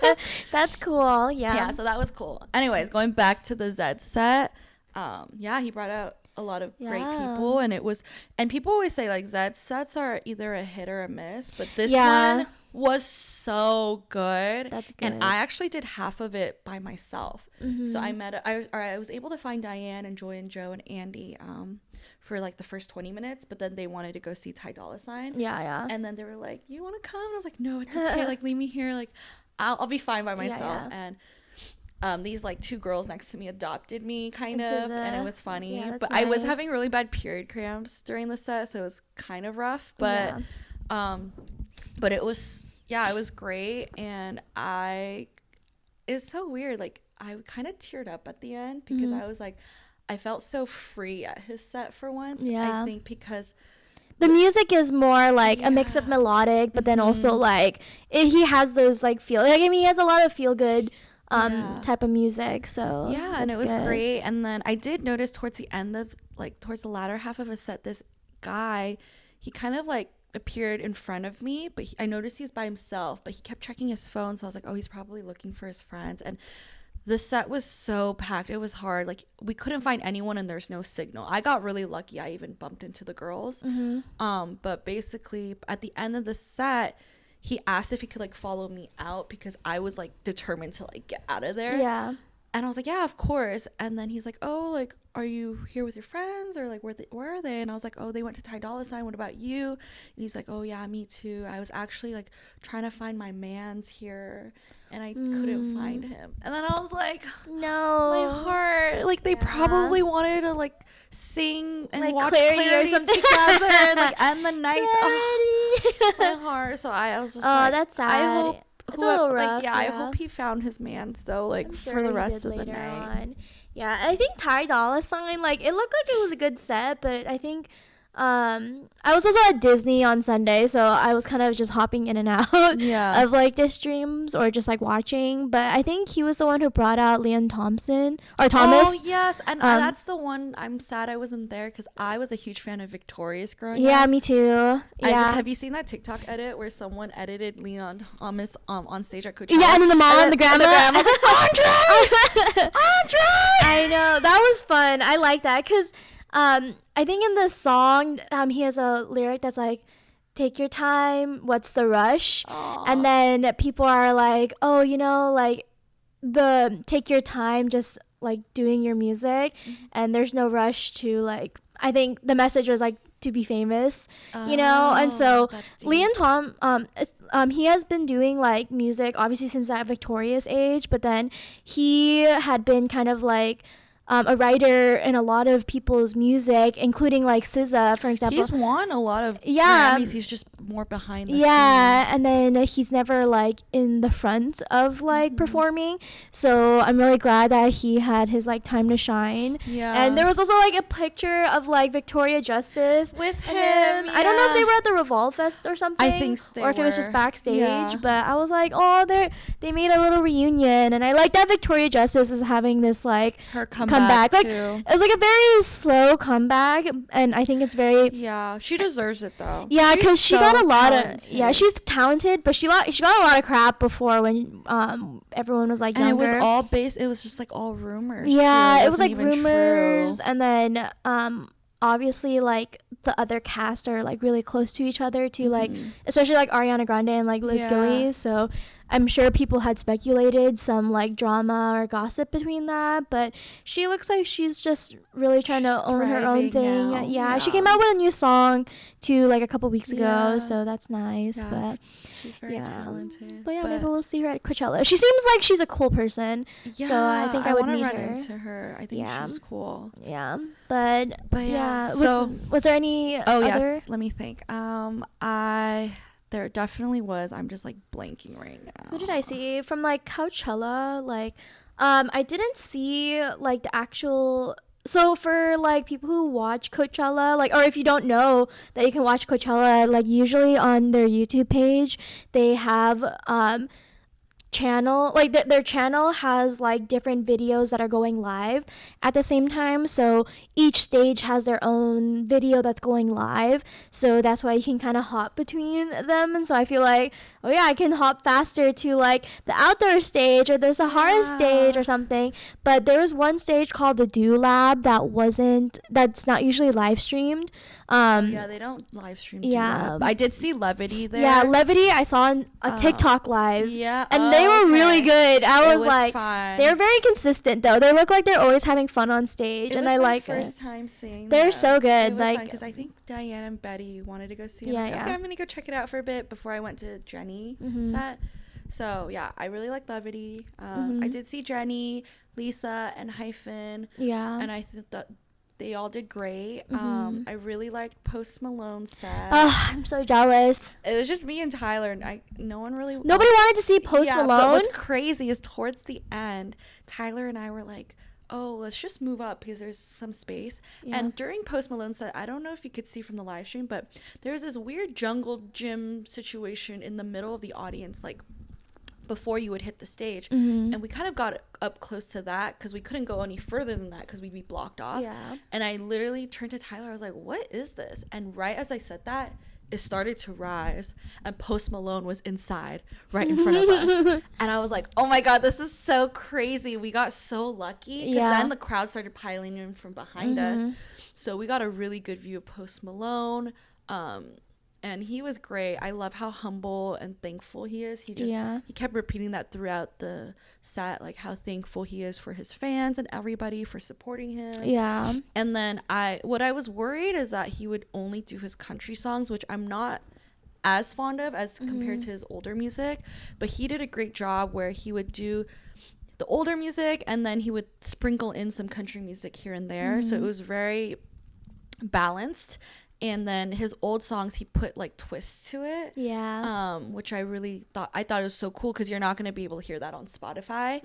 NCIS LA. That's cool. Yeah, so that was cool. Anyways, going back to the Zedd set. He brought out a lot of great people, and people always say like Zedd sets are either a hit or a miss, but this one was so good. That's good. And I actually did half of it by myself. So I was able to find Diane and Joy and Joe and Andy for like the first 20 minutes, but then they wanted to go see Ty Dolla $ign. Yeah. And then they were like, "You want to come?" And I was like, "No, it's okay. Like, leave me here. Like, I'll be fine by myself." Yeah. And these like two girls next to me adopted me kind of, and it was funny. Yeah, but nice. I was having really bad period cramps during the set, so it was kind of rough. But but it was great. And it's so weird. Like, I kind of teared up at the end because I was like, I felt so free at his set for once. I think because the music is more like a mix of melodic, but then also like he has those like feel. Like, I mean, he has a lot of feel good type of music. So yeah, and it was great. And then I did notice towards the end of towards the latter half of a set, this guy, he kind of like appeared in front of me, but I noticed he was by himself, but he kept checking his phone, so I was like, oh, he's probably looking for his friends. And the set was so packed, it was hard. Like, we couldn't find anyone and there's no signal. I got really lucky. I even bumped into the girls. But basically at the end of the set, he asked if he could like follow me out because I was like determined to like get out of there. And I was like, yeah, of course. And then he's like, oh, like, are you here with your friends, or like where are they? And I was like, oh, they went to Ty Dolla $ign. What about you? And he's like, oh yeah, me too. I was actually like trying to find my man's here and I couldn't find him. And then I was like, no, my heart, like they probably wanted to like sing and like watch Clarity or together and like end the night. Oh, my heart. So I was just like, that's sad. I hope it's a little rough. I hope he found his man though, like for the rest of the night. Yeah, I think Ty Dolla $ign, like, it looked like it was a good set, but I think I was also at Disney on Sunday, so I was kind of just hopping in and out of like the streams or just like watching. But I think he was the one who brought out Leon Thomas. Oh yes, and that's the one. I'm sad I wasn't there because I was a huge fan of Victorious growing up. Yeah, me too. Yeah. Have you seen that TikTok edit where someone edited Leon Thomas on stage at Coachella? Yeah, and then the mom and the grandma was like, Andre! I know, that was fun. I like that because I think in the song, he has a lyric that's like, take your time, what's the rush? Aww. And then people are like, oh, you know, like the take your time just like doing your music, and there's no rush to like, I think the message was like to be famous, you know. And so Leon he has been doing like music obviously since that Victorious age, but then he had been kind of like a writer in a lot of people's music, including like SZA, for example. He's won a lot of Grammys. He's just more behind the scenes. And then he's never like in the front of like performing. So I'm really glad that he had his like time to shine. Yeah. And there was also like a picture of like Victoria Justice with him. Yeah. I don't know if they were at the Revolve Fest or something. I think or if it was just backstage. But I was like, oh, they made a little reunion, and I like that Victoria Justice is having this like her comeback. Like, it was like a very slow comeback, and I think it's very she deserves it though. Yeah, because she got a lot of she's talented, but she got a lot of crap before when everyone was like younger. And it was just like all rumors. Yeah, it was like rumors, and then obviously like the other cast are like really close to each other too, like especially like Ariana Grande and like Liz Gillies. So I'm sure people had speculated some like drama or gossip between that, but she looks like she's just really trying to own her own thing. Yeah, she came out with a new song too like a couple weeks ago, so that's nice. But she's very talented. But maybe we'll see her at Coachella. She seems like she's a cool person. Yeah, so I think I would meet her. Into her. I think she's cool. Yeah, but yeah. So was there any? Oh other? Yes. Let me think. There definitely was. I'm just like blanking right now. Who did I see from like Coachella? Like, I didn't see like the actual. So for like people who watch Coachella, like, or if you don't know that you can watch Coachella, like usually on their YouTube page, they have channel, like their channel has like different videos that are going live at the same time, so each stage has their own video that's going live, so that's why you can kind of hop between them. And so I feel like, oh yeah, I can hop faster to like the outdoor stage or the Sahara stage or something. But there was one stage called the Do Lab that's not usually live streamed, Yeah, they don't live stream. Yeah, I did see Levity there. Yeah, Levity I saw on a TikTok live. Yeah, and they were really good. I was like, fun. They're very consistent though. They look like they're always having fun on stage, and I like it. First time seeing. They're so good. It was like, because I think Diane and Betty wanted to go see it. Yeah, I was like, okay, I'm gonna go check it out for a bit before I went to Jennie set. So yeah, I really like Levity. I did see Jennie, Lisa, and Hyphen. Yeah, and I think that they all did great. I really liked Post Malone's set. I'm so jealous. It was just me and Tyler, and nobody wanted to see Post Malone. But what's crazy is towards the end, Tyler and I were like, oh, let's just move up because there's some space. Yeah. And during Post Malone's set, I don't know if you could see from the live stream, but there's this weird jungle gym situation in the middle of the audience, like before you would hit the stage. And we kind of got up close to that because we couldn't go any further than that because we'd be blocked off. And I literally turned to Tyler. I was like, what is this? And right as I said that, it started to rise, and Post Malone was inside right in front of us. And I was like, oh my God, this is so crazy. We got so lucky because then the crowd started piling in from behind us. So we got a really good view of Post Malone. And he was great. I love how humble and thankful he is. He kept repeating that throughout the set, like how thankful he is for his fans and everybody for supporting him. Yeah. And then what I was worried is that he would only do his country songs, which I'm not as fond of as compared to his older music. But he did a great job where he would do the older music and then he would sprinkle in some country music here and there. So it was very balanced. And then his old songs, he put like twists to it. Yeah. Which I thought it was so cool because you're not going to be able to hear that on Spotify.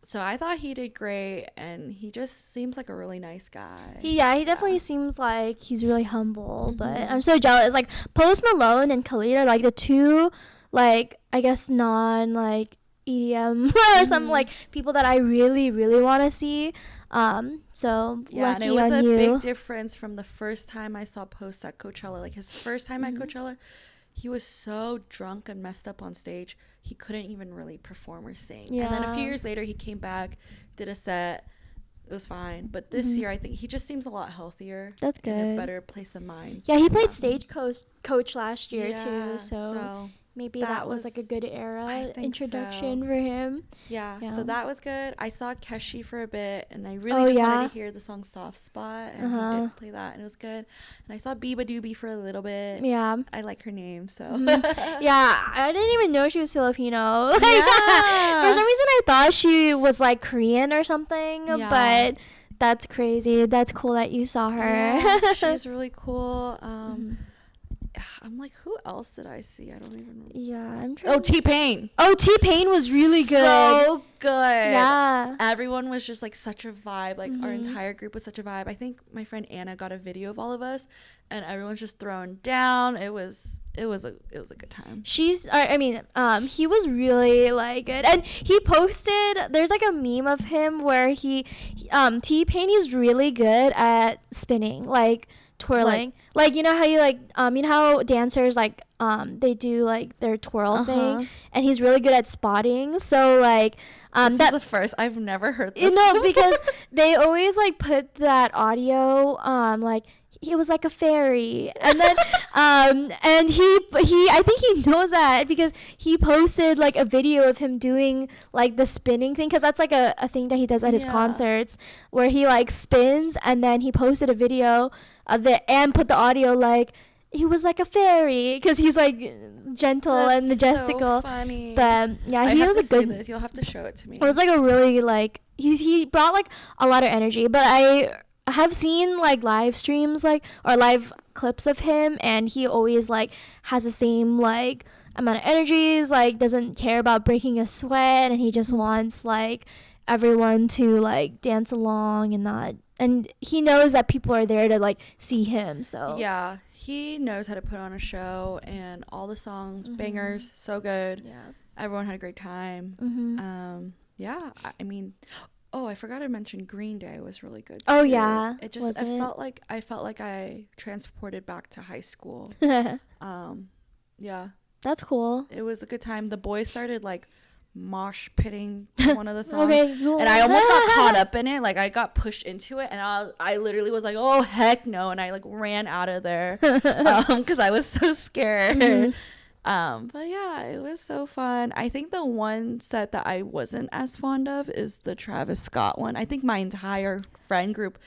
So I thought he did great, and he just seems like a really nice guy. He definitely seems like he's really humble. But I'm so jealous. Like Post Malone and Khalid are like the two, like I guess non like EDM or some like people that I really really want to see. So yeah, lucky and it was on a you. big difference from the first time I saw Post at Coachella. Like his first time at Coachella, he was so drunk and messed up on stage he couldn't even really perform or sing. And then a few years later he came back, did a set. It was fine, but this year I think he just seems a lot healthier. That's good. In a better place of mind. Yeah, he played Stagecoach last year too, so maybe that was like a good era introduction for him. Yeah, so that was good. I saw Keshi for a bit, and I really just wanted to hear the song Soft Spot, and he did play that, and it was good. And I saw Biba Doobie for a little bit. Yeah. I like her name, so. Yeah, I didn't even know she was Filipino. For some reason, I thought she was like Korean or something, but that's crazy. That's cool that you saw her. Yeah, she's really cool. I'm like, who else did I see? I don't even remember. Yeah, I'm trying. Oh, T-Pain. Oh, T-Pain was really good. So good. Yeah. Everyone was just like such a vibe. Like our entire group was such a vibe. I think my friend Anna got a video of all of us, and everyone's just throwing down. It was a good time. He was really like good, and he posted. There's like a meme of him where T-Pain, he's really good at spinning, like twirling, like you know how you you know how dancers like they do like their twirl thing, and he's really good at spotting. So like this is the first. I've never heard this. You know, because they always like put that audio like he was like a fairy, and then and he I think he knows that because he posted like a video of him doing like the spinning thing, because that's like a thing that he does at his concerts where he like spins, and then he posted a video of it and put the audio like he was like a fairy because he's like gentle and majestical. So funny. But yeah, he was a good. This. You'll have to show it to me. It was like a really like he brought like a lot of energy, but I have seen like live streams or live clips of him, and he always like has the same like amount of energies, like doesn't care about breaking a sweat, and he just wants like everyone to like dance along and he knows that people are there to like see him. So yeah, he knows how to put on a show, and all the songs bangers, so good. Yeah, everyone everyone had a great time. Yeah, I mean, oh, I forgot to mention Green Day was really good too. Oh yeah, it just felt like I transported back to high school. Yeah, that's cool. it was a good time. The boys started like mosh pitting to one of the songs. Okay, cool. And I almost got caught up in it. Like, I got pushed into it, and I literally was like, oh, heck no. And I, like, ran out of there because I was so scared. But yeah, it was so fun. I think the one set that I wasn't as fond of is the Travis Scott one. I think my entire friend group,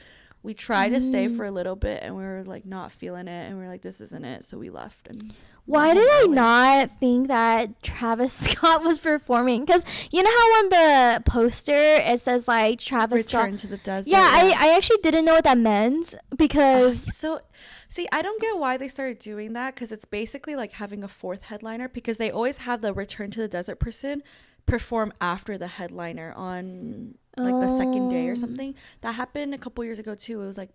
we tried to stay for a little bit, and we were, like, not feeling it. And we were like, this isn't it. So we left. And why did I not think that Travis Scott was performing? Because you know how on the poster it says like Travis Scott Return to the Desert. Yeah, I actually didn't know what that meant because so see, I don't get why they started doing that, because it's basically like having a fourth headliner, because they always have the Return to the Desert person perform after the headliner on like the second day or something. That happened a couple years ago too. It was like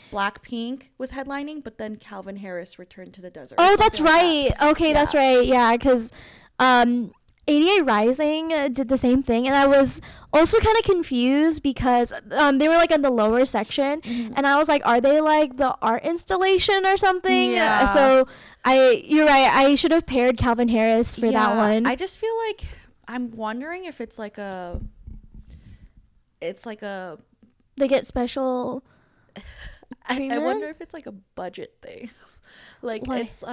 Blackpink was headlining, but then Calvin Harris returned to the desert. Oh, that's right. Okay, yeah. That's right. Yeah, because 88 Rising did the same thing, and I was also kind of confused because they were like in the lower section, and I was like, are they like the art installation or something? Yeah. So you're right. I should have paired Calvin Harris for that one. I just feel like I'm wondering if it's like a they get special. I wonder if it's like a budget thing. Like, why? It's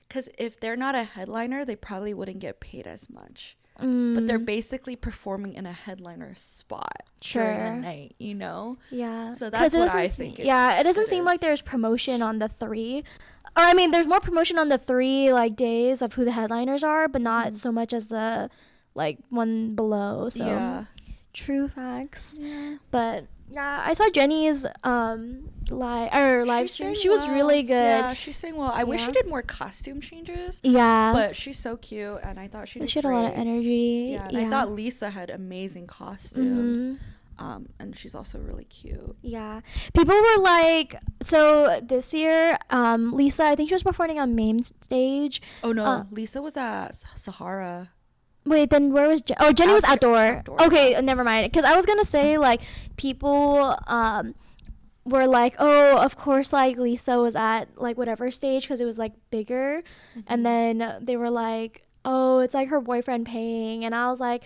because if they're not a headliner, they probably wouldn't get paid as much. But they're basically performing in a headliner spot during the night, you know? Yeah. So that's what I think. It doesn't seem like there's promotion on the 3. Or I mean, there's more promotion on the 3 like days of who the headliners are, but not so much as the like one below. So yeah. True facts. Yeah. But yeah, I saw Jennie's live stream. She was really good. Yeah, she sang well. I wish she did more costume changes. Yeah. But she's so cute, and I thought she had a lot of energy. Yeah, and I thought Lisa had amazing costumes. And she's also really cute. Yeah. People were like, so this year, Lisa, I think she was performing on main stage. Oh, no. Lisa was at Sahara. Wait, then where was Jennie was outdoor. Okay, never mind. Because I was gonna say like people were like, oh, of course, like Lisa was at like whatever stage because it was like bigger, and then they were like, oh, it's like her boyfriend paying, and I was like,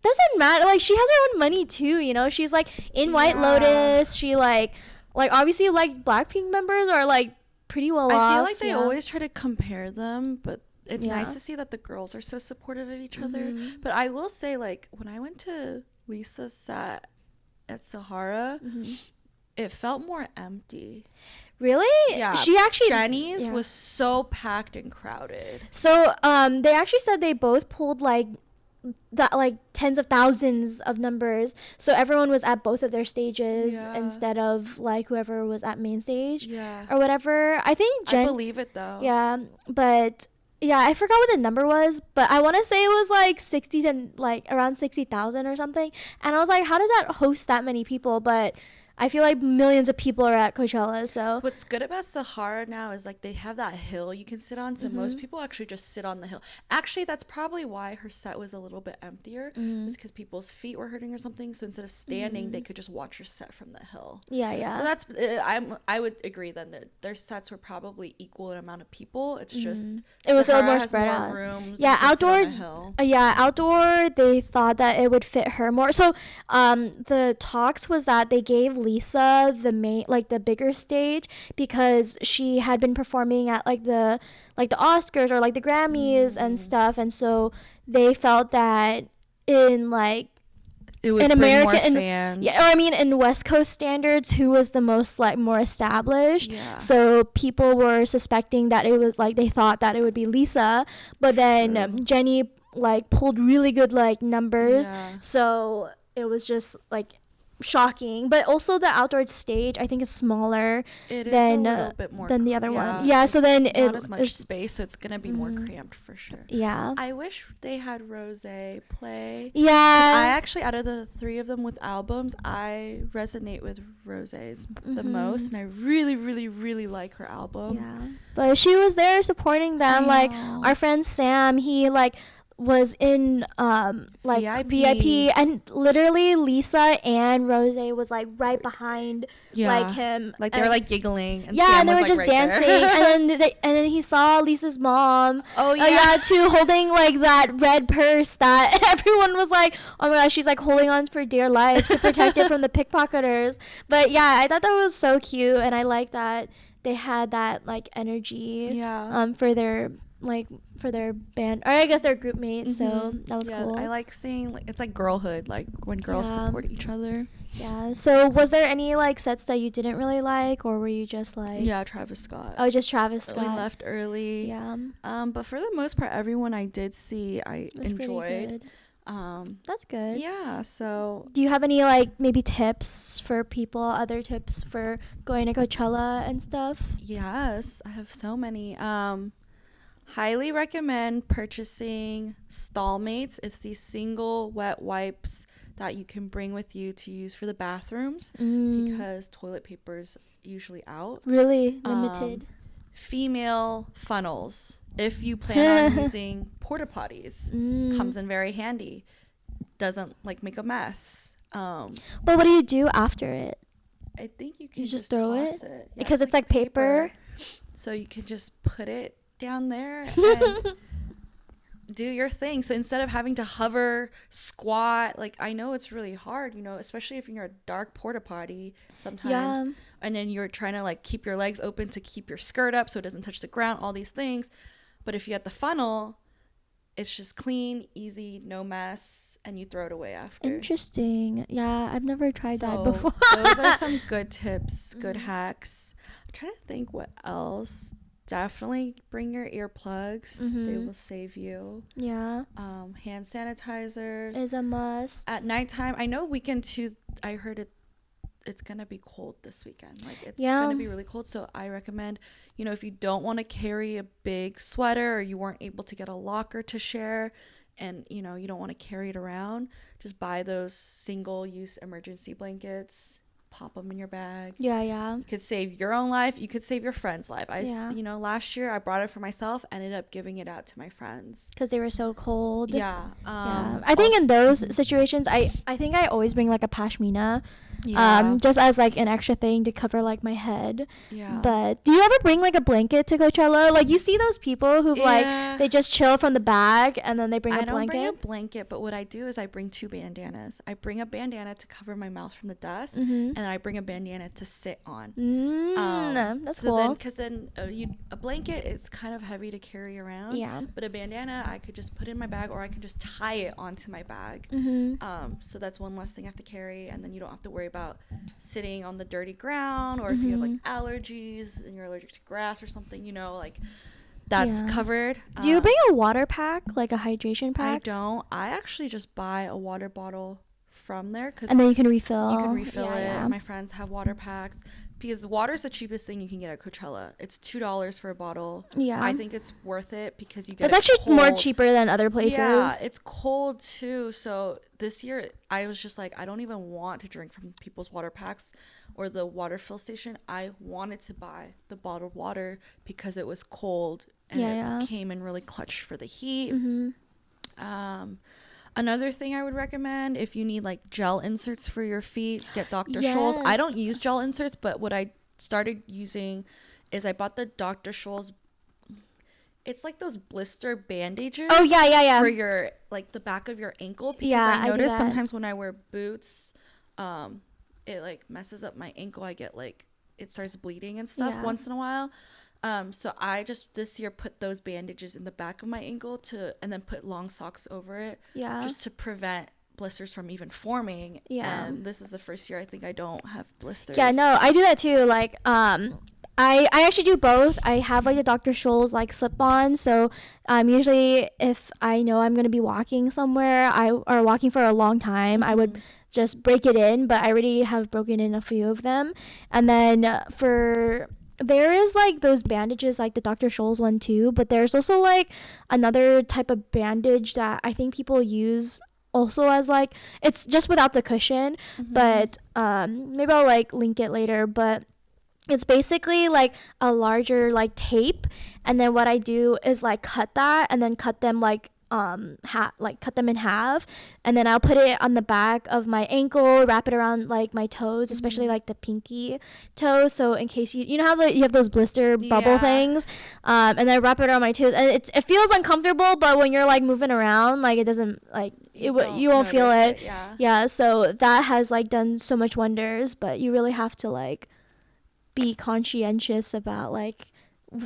doesn't matter. Like she has her own money too, you know. She's like in White Lotus. She like obviously like Blackpink members are like pretty well off. I feel like they always try to compare them, but it's nice to see that the girls are so supportive of each other. But I will say, like, when I went to Lisa's set at Sahara, it felt more empty. Really? Yeah. She actually Jennie's was so packed and crowded. So they actually said they both pulled like tens of thousands of numbers, so everyone was at both of their stages instead of like whoever was at main stage or whatever. I think I believe it though. Yeah, but yeah, I forgot what the number was, but I want to say it was like 60 to like around 60,000 or something. And I was like, how does that host that many people? But I feel like millions of people are at Coachella. So what's good about Sahara now is like they have that hill you can sit on, so most people actually just sit on the hill. Actually, that's probably why her set was a little bit emptier, is because people's feet were hurting or something, so instead of standing they could just watch her set from the hill. So that's I would agree then that their sets were probably equal in amount of people. It's just it was a little more spread out. Outdoor they thought that it would fit her more. So the talks was that they gave Lisa the bigger stage because she had been performing at like the Oscars or like the Grammys and stuff, and so they felt that in like it would in bring American more fans. or I mean in West Coast standards, who was the most like more established. So people were suspecting that it was like they thought that it would be Lisa, but then Jennie like pulled really good like numbers, so it was just like shocking. But also the outdoor stage I think is smaller than a little bit more than the other one. So then it's not as much space, so it's gonna be more cramped for sure. I wish they had Rosé play. I actually, out of the 3 of them with albums, I resonate with Rosé's the most, and I really really really like her album. But she was there supporting them. Like our friend Sam, he like was in like VIP, and literally Lisa and Rose was like right behind like him, like they were like giggling, and and they were like just right dancing and then he saw Lisa's mom too, holding like that red purse that everyone was like, oh my gosh, she's like holding on for dear life to protect it from the pickpocketers. But yeah, I thought that was so cute, and I like that they had that like energy for their band, or I guess their group mates. So that was cool. I like seeing like it's like girlhood, like when girls support each other. Yeah. So was there any like sets that you didn't really like, or were you just like Travis Scott? Oh, just Travis Scott. We left early. Yeah. But for the most part, everyone I did see, I enjoyed. That's good. Yeah. So do you have any like maybe tips for people, other tips for going to Coachella and stuff? Yes, I have so many. Highly recommend purchasing Stallmates. It's these single wet wipes that you can bring with you to use for the bathrooms because toilet paper is usually out. Really limited. Female funnels, if you plan on using porta potties, comes in very handy. Doesn't like make a mess. But what do you do after it? I think you can just throw it Yeah, because it's like paper. So you can just put it down there and do your thing. So instead of having to hover, squat, like I know it's really hard, especially if you're in a dark porta potty sometimes, and then you're trying to like keep your legs open to keep your skirt up so it doesn't touch the ground, all these things. But if you have the funnel, it's just clean, easy, no mess, and you throw it away after. Interesting. Yeah, I've never tried that before. Those are some good tips, good hacks. I'm trying to think what else. Definitely bring your earplugs. They will save you. Yeah. Hand sanitizers is a must. At nighttime, I know weekend too. I heard it's gonna be cold this weekend. Like it's gonna be really cold. So I recommend, if you don't want to carry a big sweater or you weren't able to get a locker to share, and you don't want to carry it around, just buy those single-use emergency blankets. Pop them in your bag. Yeah. You could save your own life. You could save your friend's life. Last year I brought it for myself, ended up giving it out to my friends because they were so cold. Yeah. I think in those situations, I think I always bring like a pashmina. Just as like an extra thing to cover like my head. Yeah. But do you ever bring like a blanket to Coachella? Like you see those people who like they just chill from the bag and then they bring a blanket. I don't bring a blanket, but what I do is I bring 2 bandanas. I bring a bandana to cover my mouth from the dust, and I bring a bandana to sit on. That's cool. Because then a blanket is kind of heavy to carry around. Yeah. But a bandana I could just put in my bag, or I can just tie it onto my bag. So that's one less thing I have to carry, and then you don't have to worry about sitting on the dirty ground, or if you have like allergies and you're allergic to grass or something, like that's covered. Do you bring a water pack, like a hydration pack? I don't. I actually just buy a water bottle from there, and then you can refill. It. My friends have water packs because the water is the cheapest thing you can get at Coachella. It's $2 for a bottle. Yeah, I think it's worth it because you get. It's actually cold. More cheaper than other places. Yeah, it's cold too. So this year I was just like, I don't even want to drink from people's water packs or the water fill station. I wanted to buy the bottled water because it was cold and it came in really clutch for the heat. Another thing I would recommend, if you need like gel inserts for your feet, get Dr. Scholl's. I don't use gel inserts, but what I started using is I bought the Dr. Scholl's. It's like those blister bandages. Oh, yeah. For your, like the back of your ankle. Because I notice sometimes when I wear boots, it like messes up my ankle. I get like, it starts bleeding and stuff once in a while. So I just this year put those bandages in the back of my ankle and then put long socks over it. Yeah. Just to prevent blisters from even forming. Yeah. And this is the first year I think I don't have blisters. Yeah, no, I do that too. Like, I actually do both. I have like a Dr. Scholl's like slip on. So usually if I know I'm going to be walking somewhere or walking for a long time, I would just break it in. But I already have broken in a few of them. And then there is like those bandages like the Dr. Scholl's one too, but there's also like another type of bandage that I think people use also as like, it's just without the cushion, but maybe I'll like link it later, but it's basically like a larger like tape, and then what I do is like cut that and then cut them like like cut them in half, and then I'll put it on the back of my ankle, wrap it around like my toes, especially like the pinky toe, so in case you know how you have those blister bubble things, and then wrap it around my toes, and it feels uncomfortable, but when you're like moving around, like it doesn't like you won't feel it. Yeah, so that has like done so much wonders, but you really have to like be conscientious about like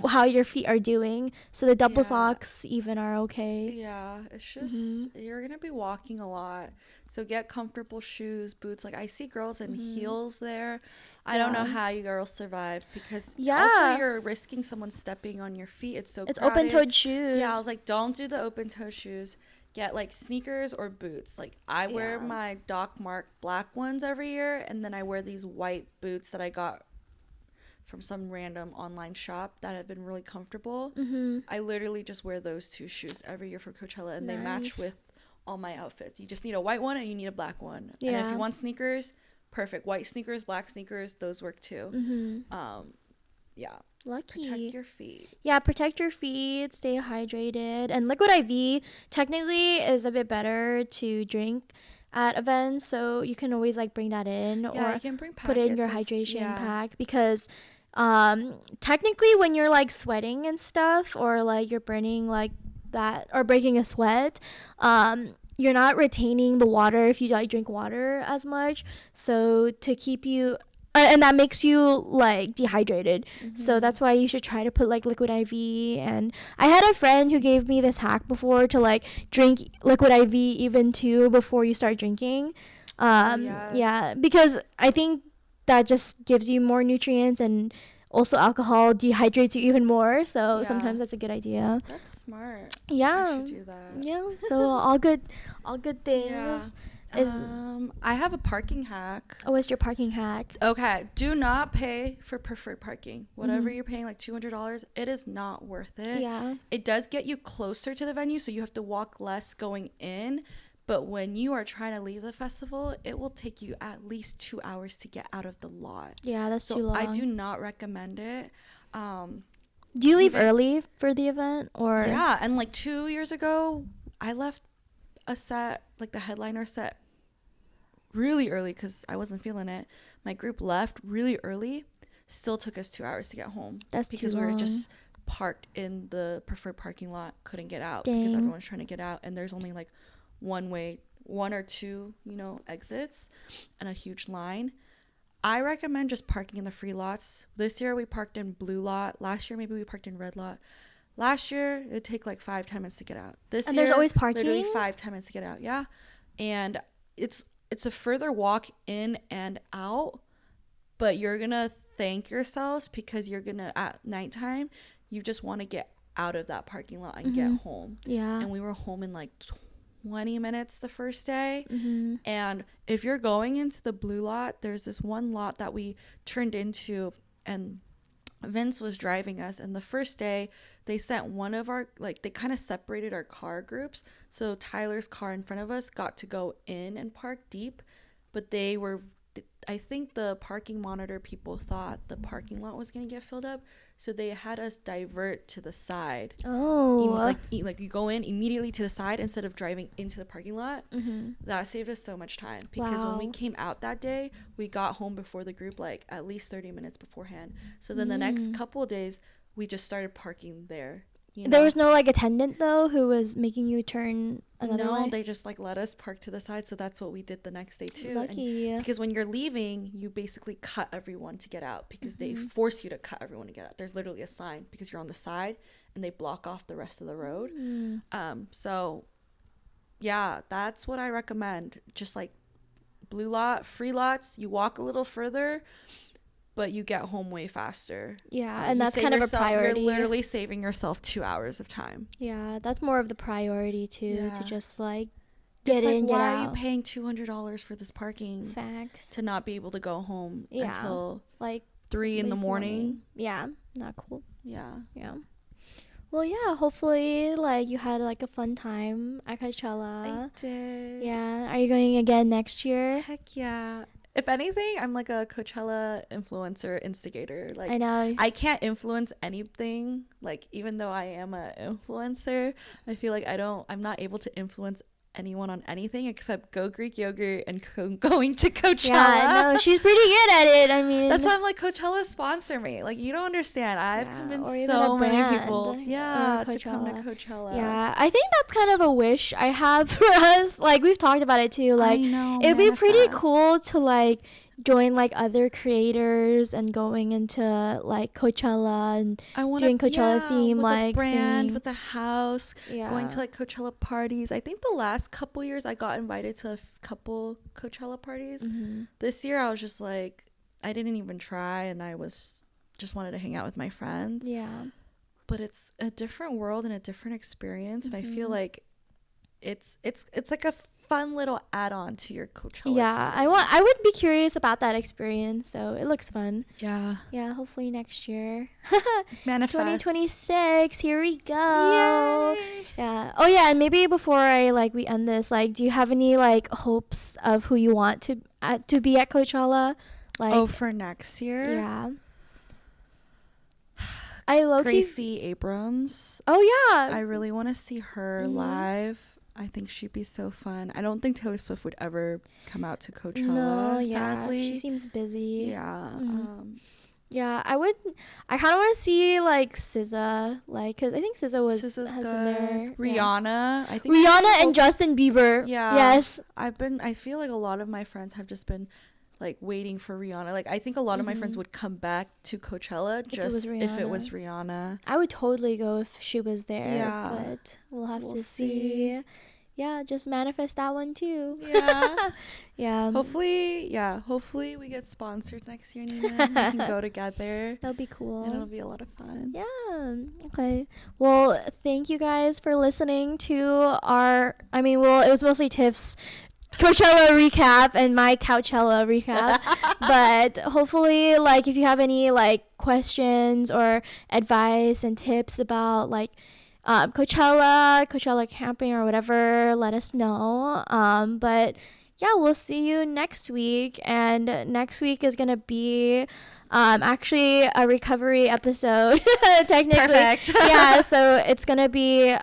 how your feet are doing, so the double socks even are okay. Yeah, it's just you're gonna be walking a lot, so get comfortable shoes, boots. Like I see girls in heels there. I don't know how you girls survive, because also you're risking someone stepping on your feet. It's crowded. Open-toed shoes. Yeah, I was like, don't do the open-toe shoes. Get like sneakers or boots. Like I wear my Doc Mark black ones every year, and then I wear these white boots that I got from some random online shop that have been really comfortable. I literally just wear those two shoes every year for Coachella, and they match with all my outfits. You just need a white one and you need a black one. And if you want sneakers, perfect. White sneakers, black sneakers, those work too. Lucky. Protect your feet. Yeah, protect your feet, stay hydrated. And liquid IV technically is a bit better to drink at events, so you can always like bring that in, or you can bring put it in your hydration pack, because technically when you're like sweating and stuff, or like you're burning like that, or breaking a sweat, you're not retaining the water if you like drink water as much, so to keep you and that makes you like dehydrated. So that's why you should try to put like liquid IV. And I had a friend who gave me this hack before to like drink liquid IV even too before you start drinking. Yeah, because I think that just gives you more nutrients, and also alcohol dehydrates you even more, so sometimes that's a good idea. That's smart. Yeah, I should do that. Yeah, so all good things. I have a parking hack. Oh, what's your parking hack? Okay, do not pay for preferred parking. Whatever you're paying, like $200, it is not worth it. Yeah, it does get you closer to the venue, so you have to walk less going in. But when you are trying to leave the festival, it will take you at least 2 hours to get out of the lot. Yeah, that's too long. I do not recommend it. Do you leave early for the event, or? Yeah, and like 2 years ago, I left a set, like the headliner set, really early because I wasn't feeling it. My group left really early. Still took us 2 hours to get home. That's because too we were long. just parked in the preferred parking lot, couldn't get out. Dang. Because everyone's trying to get out, and there's only like one or two, exits, and a huge line. I recommend just parking in the free lots. This year we parked in blue lot. Last year maybe we parked in red lot. Last year it'd take like 5-10 minutes to get out. This year there's always parking? Literally 5-10 minutes to get out. Yeah, and it's a further walk in and out, but you're gonna thank yourselves, because you're gonna, at nighttime, you just want to get out of that parking lot and get home. Yeah, and we were home in like 20 minutes the first day. And if you're going into the blue lot, there's this one lot that we turned into, and Vince was driving us, and the first day they sent one of our, like, they kind of separated our car groups, so Tyler's car in front of us got to go in and park deep, but I think the parking monitor people thought the parking lot was going to get filled up, so they had us divert to the side. Oh. Like you go in immediately to the side instead of driving into the parking lot. That saved us so much time, because when we came out that day, we got home before the group, like at least 30 minutes beforehand. So then the next couple of days, we just started parking there. There was no like attendant though who was making you turn another way? No, they just like let us park to the side, so that's what we did the next day too. Lucky. Because when you're leaving, you basically cut everyone to get out, because they force you to cut everyone to get out. There's literally a sign, because you're on the side and they block off the rest of the road. So yeah, that's what I recommend. Just like blue lot, free lots, you walk a little further, but you get home way faster. Yeah, and that's kind of a priority. You're literally saving yourself 2 hours of time. Yeah, that's more of the priority too, to just like get in, get out. Why are you paying $200 for this parking? Facts. To not be able to go home until like 3 in the morning. Yeah, not cool. Yeah. Well, yeah, hopefully like you had like a fun time at Coachella. I did. Yeah, are you going again next year? Heck yeah. If anything, I'm like a Coachella influencer instigator. Like, I know. I can't influence anything. Like, even though I am an influencer, I feel like I'm not able to influence anyone on anything except Go Greek Yogurt and going to Coachella. Yeah, no, she's pretty good at it. I mean, that's why I'm like, Coachella sponsor me. Like, you don't understand. I've convinced or even so a many brand, people, to come to Coachella. Coachella. Yeah, I think that's kind of a wish I have for us. Like, we've talked about it too. Like, I know, it'd be pretty manifest. cool to like join like other creators and going into like Coachella and doing Coachella theme with like a brand thing. with a house, Yeah. going to like Coachella parties. I think the last couple years I got invited to a couple Coachella parties. Mm-hmm. This year I was just like, I didn't even try, and I was just wanted to hang out with my friends. Yeah. But it's a different world and a different experience, and I feel like it's like a fun little add-on to your Coachella Yeah, experience. I would be curious about that experience, so it looks fun. Yeah. Yeah, hopefully next year. Manifest. 2026, here we go. Yay. Yeah. Oh yeah, and maybe before we end this, like, do you have any like hopes of who you want to be at Coachella? Like, for next year? yeah. I Gracie Abrams. Oh yeah. I really want to see her live. I think she'd be so fun. I don't think Taylor Swift would ever come out to Coachella, sadly. She seems busy. Yeah. Yeah, I kind of want to see like SZA, like, because I think SZA has SZA's been good. there. Rihanna. I think Rihanna and Justin Bieber. Yeah. Yes. I feel like a lot of my friends have just been like waiting for Rihanna. Like, I think a lot of my friends would come back to Coachella if it was Rihanna. I would totally go if she was there. Yeah. But we'll have to see. Yeah, just manifest that one too. Yeah. Yeah. Hopefully we get sponsored next year, Nina. We can go together. That'll be cool. And it'll be a lot of fun. Yeah. Okay. Well, thank you guys for listening to it was mostly Tiff's Coachella recap and my Coachella recap. But hopefully, like, if you have any like questions or advice and tips about like Coachella camping or whatever, let us know. But yeah, we'll see you next week. And next week is gonna be actually a recovery episode. Technically. Perfect. Yeah, so it's gonna be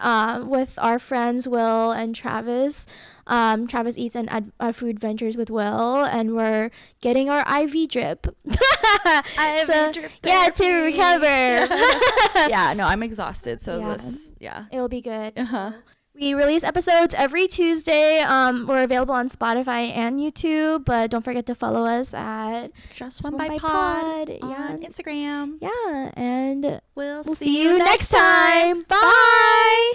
with our friends Will and Travis. Travis eats and food ventures with Will, and we're getting our IV drip. Drip yeah, to therapy. recover. Yeah, no, I'm exhausted, so It will be good. Uh-huh. We release episodes every Tuesday. We're available on Spotify and YouTube, but don't forget to follow us at Just One by Pod on Instagram. Yeah, and We'll see you next time. Bye.